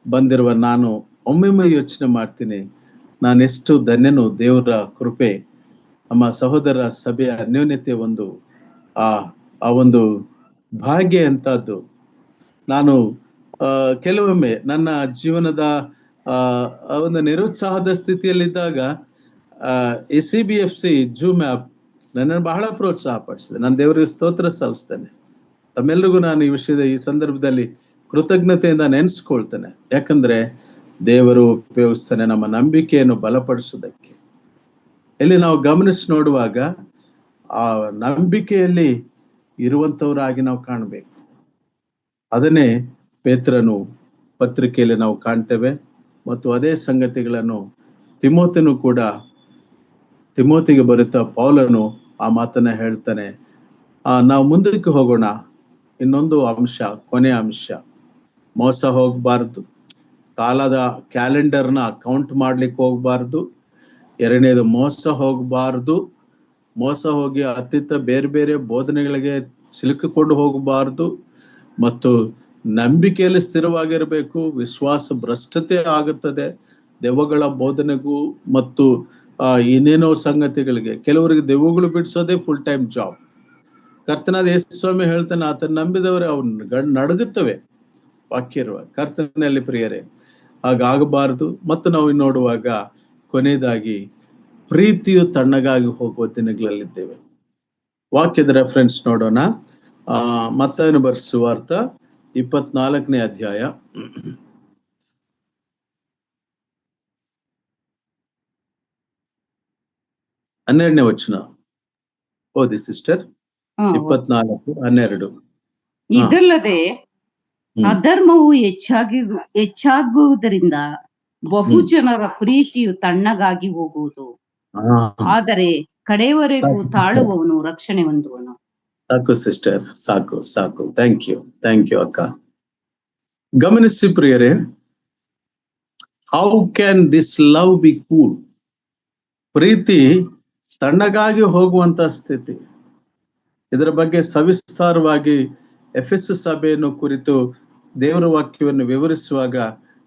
ಬಂದಿರುವ ನಾನು ಒಮ್ಮೊಮ್ಮೆ ಯೋಚನೆ ಮಾಡ್ತೀನಿ, ನಾನೆಷ್ಟು ಧನ್ಯನು. ದೇವರ ಕೃಪೆ, ನಮ್ಮ ಸಹೋದರ ಸಭೆಯ ಅನ್ಯೋನ್ಯತೆ ಒಂದು ಆ ಒಂದು ಭಾಗ್ಯ ಅಂತದ್ದು. ನಾನು ಕೆಲವೊಮ್ಮೆ ನನ್ನ ಜೀವನದ ಒಂದು ನಿರುತ್ಸಾಹದ ಸ್ಥಿತಿಯಲ್ಲಿದ್ದಾಗ ACBFC ಜೂಮ್ ಆ್ಯಪ್ ನನ್ನನ್ನು ಬಹಳ ಪ್ರೋತ್ಸಾಹ ಪಡಿಸಿದೆ. ನಾನು ದೇವರಿಗೆ ಸ್ತೋತ್ರ ಸಲ್ಲಿಸ್ತೇನೆ. ತಮ್ಮೆಲ್ಲರಿಗೂ ನಾನು ಈ ಸಂದರ್ಭದಲ್ಲಿ ಕೃತಜ್ಞತೆಯಿಂದ ನೆನೆಸ್ಕೊಳ್ತೇನೆ. ಯಾಕಂದ್ರೆ ದೇವರು ಉಪಯೋಗಿಸ್ತಾನೆ ನಮ್ಮ ನಂಬಿಕೆಯನ್ನು ಬಲಪಡಿಸೋದಕ್ಕೆ. ಇಲ್ಲಿ ನಾವು ಗಮನಿಸಿ ನೋಡುವಾಗ ಆ ನಂಬಿಕೆಯಲ್ಲಿ ಇರುವಂತವರಾಗಿ ನಾವು ಕಾಣಬೇಕು. ಅದನ್ನೇ ಪೇತ್ರನು ಪತ್ರಿಕೆಯಲ್ಲಿ ನಾವು ಕಾಣ್ತೇವೆ. ಮತ್ತು ಅದೇ ಸಂಗತಿಗಳನ್ನು ತಿಮೋತಿಗೆ ಬರುತ್ತಾ ಪೌಲನು ಆ ಮಾತನ್ನ ಹೇಳ್ತಾನೆ. ನಾವು ಮುಂದಕ್ಕೆ ಹೋಗೋಣ. ಇನ್ನೊಂದು ಅಂಶ, ಕೊನೆಯ ಅಂಶ, ಮೋಸ ಹೋಗ್ಬಾರ್ದು. ಕಾಲದ ಕ್ಯಾಲೆಂಡರ್ನ ಕೌಂಟ್ ಮಾಡ್ಲಿಕ್ಕೆ ಹೋಗ್ಬಾರ್ದು. ಎರಡನೇದು, ಮೋಸ ಹೋಗ್ಬಾರ್ದು. ಮೋಸ ಹೋಗಿ ಅತ್ತಿತ್ತ ಬೇರೆ ಬೇರೆ ಬೋಧನೆಗಳಿಗೆ ಸಿಲುಕಿಕೊಂಡು ಹೋಗಬಾರ್ದು. ಮತ್ತು ನಂಬಿಕೆಯಲ್ಲಿ ಸ್ಥಿರವಾಗಿರಬೇಕು. ವಿಶ್ವಾಸ ಭ್ರಷ್ಟತೆ ಆಗುತ್ತದೆ ದೆವ್ವಗಳ ಬೋಧನೆಗೂ ಮತ್ತು ಇನ್ನೇನೋ ಸಂಗತಿಗಳಿಗೆ. ಕೆಲವರಿಗೆ ದೆವ್ವಗಳು ಬಿಡಿಸೋದೇ ಫುಲ್ ಟೈಮ್ ಜಾಬ್. ಕರ್ತನಾದ ಯೇಸು ಸ್ವಾಮಿ ಹೇಳ್ತಾನೆ, ಆತನ ನಂಬಿದವರೇ ಅವ್ನ ನಡುಗುತ್ತವೆ ವಾಕ್ಯ ಇರುವ. ಕರ್ತನಲ್ಲಿ ಪ್ರಿಯರೇ, ಹಾಗಾಗಬಾರದು. ಮತ್ತು ನಾವು ನೋಡುವಾಗ ಕೊನೆಯದಾಗಿ, ಪ್ರೀತಿಯು ತಣ್ಣಗಾಗಿ ಹೋಗುವ ದಿನಗಳಲ್ಲಿದ್ದೇವೆ. ವಾಕ್ಯದ ರೆಫರೆನ್ಸ್ ನೋಡೋಣ. ಮತ್ತಾಯನ ಬರೆಸುವಾರ್ಥ 24ನೇ ಅಧ್ಯಾಯ 12ನೇ ವಚನ ಓದಿ ಸಿಸ್ಟರ್. 24:12. ಇದಲ್ಲದೆ ಅಧರ್ಮವು ಹೆಚ್ಚಾಗುವುದರಿಂದ ಬಹು ಜನರ ಪ್ರೀತಿಯು ತಣ್ಣಗಾಗಿ ಹೋಗುವುದು, ಆದರೆ ಕಡೆಯವರೆಗೂ ತಾಳುವವನು ರಕ್ಷಣೆ ಹೊಂದುವನು. ಸಾಕು ಸಿಸ್ಟರ್, ಸಾಕು ಸಾಕು. ಥ್ಯಾಂಕ್ ಯು ಅಕ್ಕ. ಗಮನಿಸಿ ಪ್ರಿಯರೇ, how can this love be cool? ಪ್ರೀತಿ ತಣ್ಣಗಾಗಿ ಹೋಗುವಂತ ಸ್ಥಿತಿ. ಇದರ ಬಗ್ಗೆ ಸವಿಸ್ತಾರವಾಗಿ ಎಫೆಸ್ ಸಭೆಯನ್ನು ಕುರಿತು ದೇವರ ವಾಕ್ಯವನ್ನು ವಿವರಿಸುವಾಗ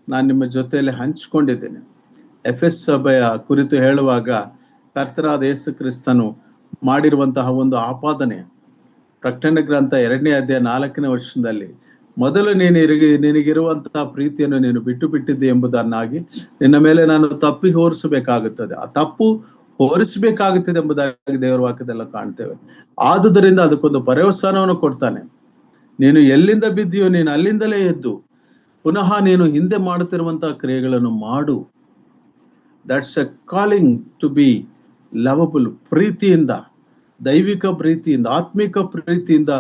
ನಾನು ನಿಮ್ಮ ಜೊತೆಯಲ್ಲಿ ಹಂಚಿಕೊಂಡಿದ್ದೇನೆ. ಎಫೆಸ್ ಸಭೆಯ ಕುರಿತು ಹೇಳುವಾಗ ಕರ್ತನಾದ ಯೇಸು ಕ್ರಿಸ್ತನು ಮಾಡಿರುವಂತಹ ಒಂದು ಆಪಾದನೆ, ಪ್ರಕಟಣೆ ಗ್ರಂಥ 2ನೇ ಅಧ್ಯಾಯ 4ನೇ ವಚನದಲ್ಲಿ, ಮೊದಲು ನಿನಗಿರುವಂತಹ ಪ್ರೀತಿಯನ್ನು ನೀನು ಬಿಟ್ಟು ಬಿಟ್ಟಿದ್ದೆ ಎಂಬುದನ್ನಾಗಿ ನಿನ್ನ ಮೇಲೆ ನಾನು ತಪ್ಪಿ ಹೋರಿಸಬೇಕಾಗುತ್ತದೆ. ಆ ತಪ್ಪು ಹೋರಿಸಬೇಕಾಗುತ್ತದೆ ಎಂಬುದಾಗಿ ದೇವರ ವಾಕ್ಯದಲ್ಲ ಕಾಣ್ತೇವೆ. ಆದುದರಿಂದ ಅದಕ್ಕೊಂದು ಪರ್ಯವಸಾನವನ್ನು ಕೊಡ್ತಾನೆ. ನೀನು ಎಲ್ಲಿಂದ ಬಿದ್ದೀಯೋ ನೀನು ಅಲ್ಲಿಂದಲೇ ಎದ್ದು ಪುನಃ ನೀನು ಹಿಂದೆ ಮಾಡುತ್ತಿರುವಂತಹ ಕ್ರಿಯೆಗಳನ್ನು ಮಾಡು. That's a calling to be lovable. ಪ್ರೀತಿಯಿಂದ, ದೈವಿಕ ಪ್ರೀತಿಯಿಂದ, ಆತ್ಮಿಕ ಪ್ರೀತಿಯಿಂದ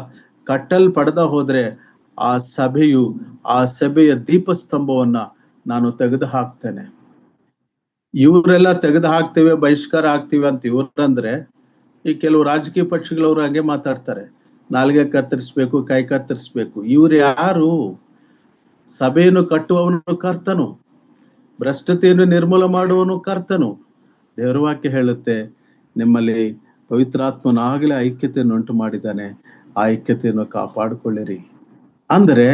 ಕಟ್ಟಲ್ಪಡದ ಹೋದ್ರೆ ಆ ಸಭೆಯ ದೀಪಸ್ತಂಭವನ್ನ ನಾನು ತೆಗೆದು ಹಾಕ್ತೇನೆ. ಇವರೆಲ್ಲ ತೆಗೆದು ಹಾಕ್ತೇವೆ, ಬಹಿಷ್ಕಾರ ಆಗ್ತೀವಿ ಅಂತ ಇವ್ರಂದ್ರೆ, ಈ ಕೆಲವು ರಾಜಕೀಯ ಪಕ್ಷಗಳವರು ಹಂಗೆ ಮಾತಾಡ್ತಾರೆ, ನಾಲ್ಗೆ ಕತ್ತರಿಸ್ಬೇಕು, ಕೈ ಕತ್ತರಿಸ್ಬೇಕು. ಇವ್ರು ಯಾರು? ಸಭೆಯನ್ನು ಕಟ್ಟುವವನು ಕರ್ತನು, ಭ್ರಷ್ಟತೆಯನ್ನು ನಿರ್ಮೂಲ ಮಾಡುವವನು ಕರ್ತನು. ದೇವರ ವಾಕ್ಯ ಹೇಳುತ್ತೆ, ನಿಮ್ಮಲ್ಲಿ ಪವಿತ್ರಾತ್ಮನ ಆಗಲೇ ಐಕ್ಯತೆಯನ್ನು ಉಂಟು ಮಾಡಿದ್ದಾನೆ, ಆ ಐಕ್ಯತೆಯನ್ನು ಕಾಪಾಡಿಕೊಳ್ಳಿರಿ. ಅಂದರೆ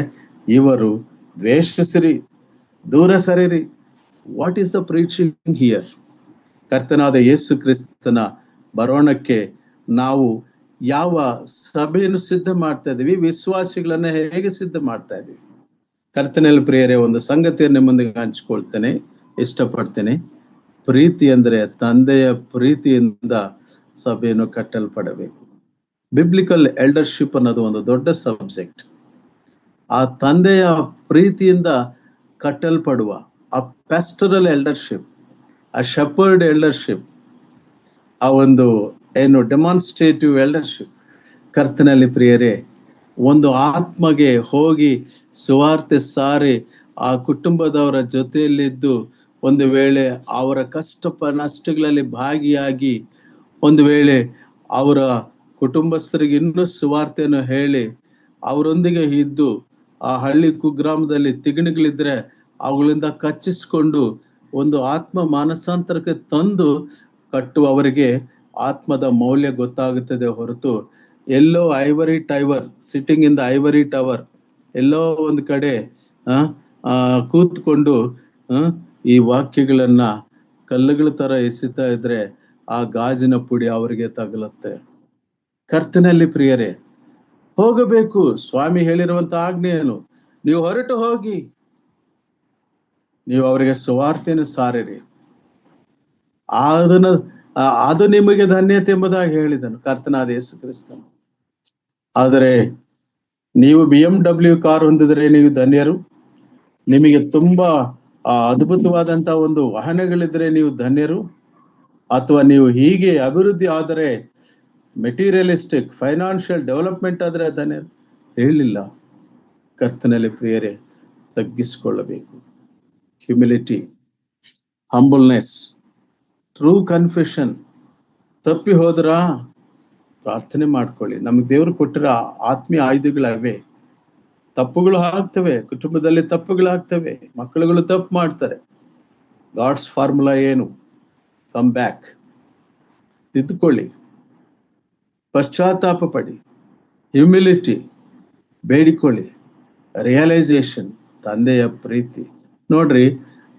ಇವರು ದ್ವೇಷಿಸಿರಿ, ದೂರ ಸರಿರಿ. What is the preaching here? ಕರ್ತನಾದ ಯೇಸು ಕ್ರಿಸ್ತನ ಬರೋಣಕ್ಕೆ ನಾವು ಯಾವ ಸಭೆಯನ್ನು ಸಿದ್ಧ ಮಾಡ್ತಾ ಇದೀವಿ, ವಿಶ್ವಾಸಿಗಳನ್ನ ಹೇಗೆ ಸಿದ್ಧ ಮಾಡ್ತಾ ಇದೀವಿ? ಕರ್ತನಲ್ಲಿ ಪ್ರಿಯರೇ, ಒಂದು ಸಂಗತಿಯನ್ನು ನಿಮ್ಮೊಂದಿಗೆ ಹಂಚಿಕೊಳ್ತೇನೆ, ಇಷ್ಟಪಡ್ತೇನೆ. ಪ್ರೀತಿ ಅಂದ್ರೆ ತಂದೆಯ ಪ್ರೀತಿಯಿಂದ ಸಭೆಯನ್ನು ಕಟ್ಟಲ್ಪಡಬೇಕು. ಬಿಬ್ಲಿಕಲ್ ಎಲ್ಡರ್ಶಿಪ್ ಅನ್ನೋದು ಒಂದು ದೊಡ್ಡ ಸಬ್ಜೆಕ್ಟ್. ಆ ತಂದೆಯ ಪ್ರೀತಿಯಿಂದ ಕಟ್ಟಲ್ಪಡುವ ಆ ಪ್ಯಾಸ್ಟರಲ್ ಎಲ್ಡರ್ಶಿಪ್, ಆ ಶೆಪರ್ಡ್ ಎಲ್ಡರ್ಶಿಪ್, ಆ ಒಂದು ಡೆಮಾನ್ಸ್ಟ್ರೇಟಿವ್ ಎಲ್ಡರ್ಶಿಪ್. ಕರ್ತನಲ್ಲಿ ಪ್ರಿಯರೇ, ಒಂದು ಆತ್ಮಗೆ ಹೋಗಿ ಸುವಾರ್ತೆ ಸಾರಿ ಆ ಕುಟುಂಬದವರ ಜೊತೆಯಲ್ಲಿದ್ದು, ಒಂದು ವೇಳೆ ಅವರ ಕಷ್ಟ ನಷ್ಟಗಳಲ್ಲಿ ಭಾಗಿಯಾಗಿ, ಒಂದು ವೇಳೆ ಅವರ ಕುಟುಂಬಸ್ಥರಿಗೆ ಇನ್ನೂ ಸುವಾರ್ತೆಯನ್ನು ಹೇಳಿ ಅವರೊಂದಿಗೆ ಇದ್ದು, ಆ ಹಳ್ಳಿ ಕುಗ್ರಾಮದಲ್ಲಿ ತಿಗಣಿಗಳಿದ್ರೆ ಅವುಗಳಿಂದ ಕಚ್ಚಿಸ್ಕೊಂಡು ಒಂದು ಆತ್ಮ ಮಾನಸಾಂತರಕ್ಕೆ ತಂದು ಕಟ್ಟುವವರಿಗೆ ಆತ್ಮದ ಮೌಲ್ಯ ಗೊತ್ತಾಗುತ್ತದೆ ಹೊರತು, ಎಲ್ಲೋ ivory tower, sitting in the ivory tower, ಎಲ್ಲೋ ಒಂದು ಕಡೆ ಕೂತ್ಕೊಂಡು ಈ ವಾಕ್ಯಗಳನ್ನ ಕಲ್ಲುಗಳ ತರ ಎಸಿತಾ ಇದ್ರೆ ಆ ಗಾಜಿನ ಪುಡಿ ಅವರಿಗೆ ತಗಲುತ್ತೆ. ಕರ್ತನಲ್ಲಿ ಪ್ರಿಯರೇ, ಹೋಗಬೇಕು. ಸ್ವಾಮಿ ಹೇಳಿರುವಂತ ಆಜ್ಞೆಯನ್ನು ನೀವು ಹೊರಟು ಹೋಗಿ, ನೀವು ಅವರಿಗೆ ಸುವಾರ್ತೆಯನ್ನು ಸಾರಿರಿ, ಅದು ನಿಮಗೆ ಧನ್ಯತೆ ಎಂಬುದಾಗಿ ಹೇಳಿದನು ಕರ್ತನಾದ ಯೇಸು ಕ್ರಿಸ್ತನು. ಆದರೆ ನೀವು BMW ಕಾರ್ ಹೊಂದಿದರೆ ನೀವು ಧನ್ಯರು, ನಿಮಗೆ ತುಂಬಾ ಅದ್ಭುತವಾದಂತ ಒಂದು ವಾಹನಗಳಿದ್ರೆ ನೀವು ಧನ್ಯರು, ಅಥವಾ ನೀವು ಹೀಗೆ ಅಭಿವೃದ್ಧಿ ಆದರೆ, ಮೆಟೀರಿಯಲಿಸ್ಟಿಕ್ ಫೈನಾನ್ಷಿಯಲ್ ಡೆವಲಪ್ಮೆಂಟ್ ಆದ್ರೆ ಧನ್ಯರು. ಹೇಳಿಲ್ಲ. ಕರ್ತನಲ್ಲಿ ಪ್ರಿಯರೇ, ತಗ್ಗಿಸಿಕೊಳ್ಳಬೇಕು. Humility, humbleness, true confession. ತಪ್ಪಿ ಹೋದ್ರ ಪ್ರಾರ್ಥನೆ ಮಾಡ್ಕೊಳ್ಳಿ. ನಮ್ಗೆ ದೇವರು ಕೊಟ್ಟಿರೋ ಆತ್ಮೀಯ ಆಯುಧಗಳವೆ. ತಪ್ಪುಗಳು ಆಗ್ತವೆ, ಕುಟುಂಬದಲ್ಲಿ ತಪ್ಪುಗಳು ಆಗ್ತವೆ, ಮಕ್ಕಳುಗಳು ತಪ್ಪು ಮಾಡ್ತಾರೆ. ಗಾಡ್ಸ್ ಫಾರ್ಮುಲಾ ಏನು? ಕಮ್ ಬ್ಯಾಕ್, ತಿದ್ದುಕೊಳ್ಳಿ, ಪಶ್ಚಾತ್ತಾಪ ಪಡಿ, ಹ್ಯುಮಿಲಿಟಿ, ಬೇಡಿಕೊಳ್ಳಿ, ರಿಯಲೈಸೇಷನ್, ತಂದೆಯ ಪ್ರೀತಿ. ನೋಡ್ರಿ,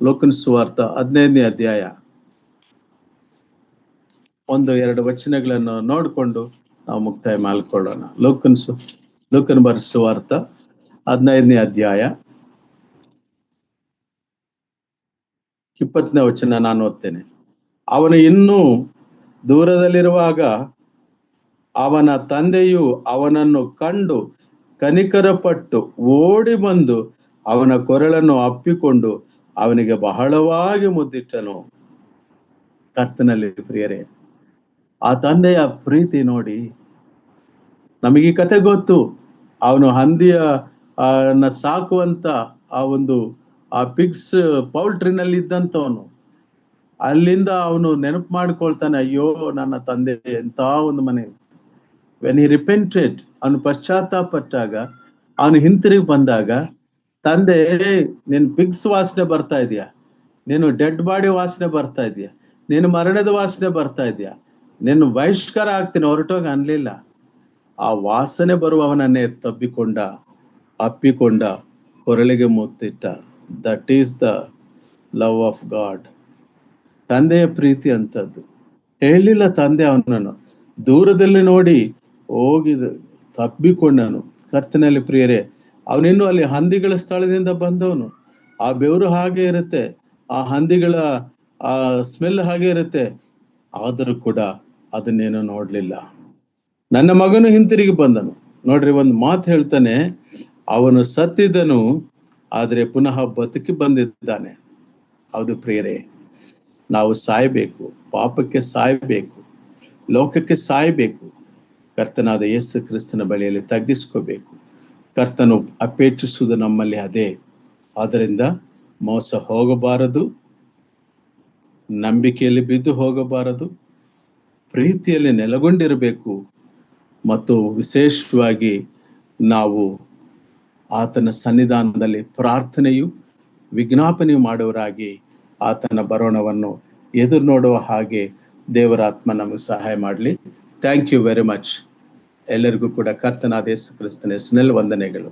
ಲೋಕನ ಸುವಾರ್ತ 15ನೇ ಅಧ್ಯಾಯ 1-2 ವಚನಗಳನ್ನು ನೋಡಿಕೊಂಡು ನಾವು ಮುಕ್ತಾಯ ಮಾಡಿಕೊಳ್ಳೋಣ. ಲೋಕನ ಬರೆದ ಸುವಾರ್ತ 15ನೇ ಅಧ್ಯಾಯ 20ನೇ ವಚನ ನಾನು ಓದ್ತೇನೆ. ಅವನು ಇನ್ನೂ ದೂರದಲ್ಲಿರುವಾಗ ಅವನ ತಂದೆಯು ಅವನನ್ನು ಕಂಡು ಕನಿಕರಪಟ್ಟು ಓಡಿ ಬಂದು ಅವನ ಕೊರಳನ್ನು ಅಪ್ಪಿಕೊಂಡು ಅವನಿಗೆ ಬಹಳವಾಗಿ ಮುದ್ದಿಟ್ಟನು. ಕರ್ತನಲ್ಲಿ ಪ್ರಿಯರೇ, ಆ ತಂದೆಯ ಪ್ರೀತಿ ನೋಡಿ. ನಮಗೆ ಈ ಕತೆ ಗೊತ್ತು. ಅವನು ಹಂದಿಯ ಸಾಕುವಂತ ಆ ಪಿಗ್ಸ್ ಪೌಲ್ಟ್ರಿನಲ್ಲಿ ಇದ್ದಂಥವನು. ಅಲ್ಲಿಂದ ಅವನು ನೆನಪು ಮಾಡ್ಕೊಳ್ತಾನೆ, ಅಯ್ಯೋ ನನ್ನ ತಂದೆ ಎಂತ ಒಂದು ಮನೆ. ವೆನ್ ಹಿ ರಿಪೆಂಟೆಡ್, ಅವನು ಪಶ್ಚಾತ್ತಾಪಟ್ಟಾಗ, ಅವನು ಹಿಂತಿರುಗಿ ಬಂದಾಗ, ತಂದೆ ನೀನು ಪಿಗ್ಸ್ ವಾಸನೆ ಬರ್ತಾ ಇದೆಯಾ, ನೀನು ಡೆಡ್ ಬಾಡಿ ವಾಸನೆ ಬರ್ತಾ ಇದೆಯಾ, ನೀನು ಮರಣದ ವಾಸನೆ ಬರ್ತಾ ಇದೆಯಾ, ನೀನು ಬಹಿಷ್ಕಾರ ಆಗ್ತೀನಿ ಹೊರಟೋಗಿ ಅನ್ಲಿಲ್ಲ. ಆ ವಾಸನೆ ಬರುವವನನ್ನೇ ಅಪ್ಪಿಕೊಂಡ ಕೊರಳಿಗೆ ಮುತ್ತಿಟ್ಟ. That is the love of God. ತಂದೆಯ ಪ್ರೀತಿ ಅಂತದ್ದು. ಹೇಳಿಲ್ಲ ತಂದೆ ಅವನನ್ನು, ದೂರದಲ್ಲಿ ನೋಡಿ ಹೋಗಿದ ತಬ್ಬಿಕೊಂಡನು. ಕರ್ತನಲ್ಲಿ ಪ್ರಿಯರೇ, ಅವನಿನ್ನು ಅಲ್ಲಿ ಹಂದಿಗಳ ಸ್ಥಳದಿಂದ ಬಂದವನು. ಆ ಬೆವರು ಹಾಗೆ ಇರುತ್ತೆ, ಆ ಹಂದಿಗಳ ಆ ಸ್ಮೆಲ್ ಹಾಗೆ ಇರುತ್ತೆ. ಆದರೂ ಕೂಡ ಅದನ್ನೇನು ನೋಡ್ಲಿಲ್ಲ. ನನ್ನ ಮಗನು ಹಿಂತಿರುಗಿ ಬಂದನು. ನೋಡ್ರಿ, ಒಂದು ಮಾತು ಹೇಳ್ತಾನೆ, ಅವನು ಸತ್ತಿದನು, ಆದರೆ ಪುನಃ ಬದುಕಿ ಬಂದಿದ್ದಾನೆ. ಹೌದು ಪ್ರಿಯರೇ, ನಾವು ಸಾಯಬೇಕು, ಪಾಪಕ್ಕೆ ಸಾಯಬೇಕು, ಲೋಕಕ್ಕೆ ಸಾಯಬೇಕು, ಕರ್ತನಾದ ಯೇಸು ಕ್ರಿಸ್ತನ ಬಳಿಯಲ್ಲಿ ತಗ್ಗಿಸ್ಕೋಬೇಕು. ಕರ್ತನು ಅಪೇಕ್ಷಿಸುವುದು ನಮ್ಮಲ್ಲಿ ಅದೇ. ಆದ್ದರಿಂದ ಮೋಸ ಹೋಗಬಾರದು, ನಂಬಿಕೆಯಲ್ಲಿ ಬಿದ್ದು ಹೋಗಬಾರದು, ಪ್ರೀತಿಯಲ್ಲಿ ನೆಲೆಗೊಂಡಿರಬೇಕು. ಮತ್ತು ವಿಶೇಷವಾಗಿ ನಾವು ಆತನ ಸನ್ನಿಧಾನದಲ್ಲಿ ಪ್ರಾರ್ಥನೆಯು ವಿಜ್ಞಾಪನೆಯು ಮಾಡುವರಾಗಿ ಆತನ ಬರೋಣವನ್ನು ಎದುರು ನೋಡುವ ಹಾಗೆ ದೇವರ ಆತ್ಮ ನಮಗೆ ಸಹಾಯ ಮಾಡಲಿ. Thank you very much. ಎಲ್ಲರಿಗೂ ಕೂಡ ಕರ್ತನಾದ ಯೇಸು ಕ್ರಿಸ್ತನ ಹೆಸರಿನಲ್ಲಿ ವಂದನೆಗಳು.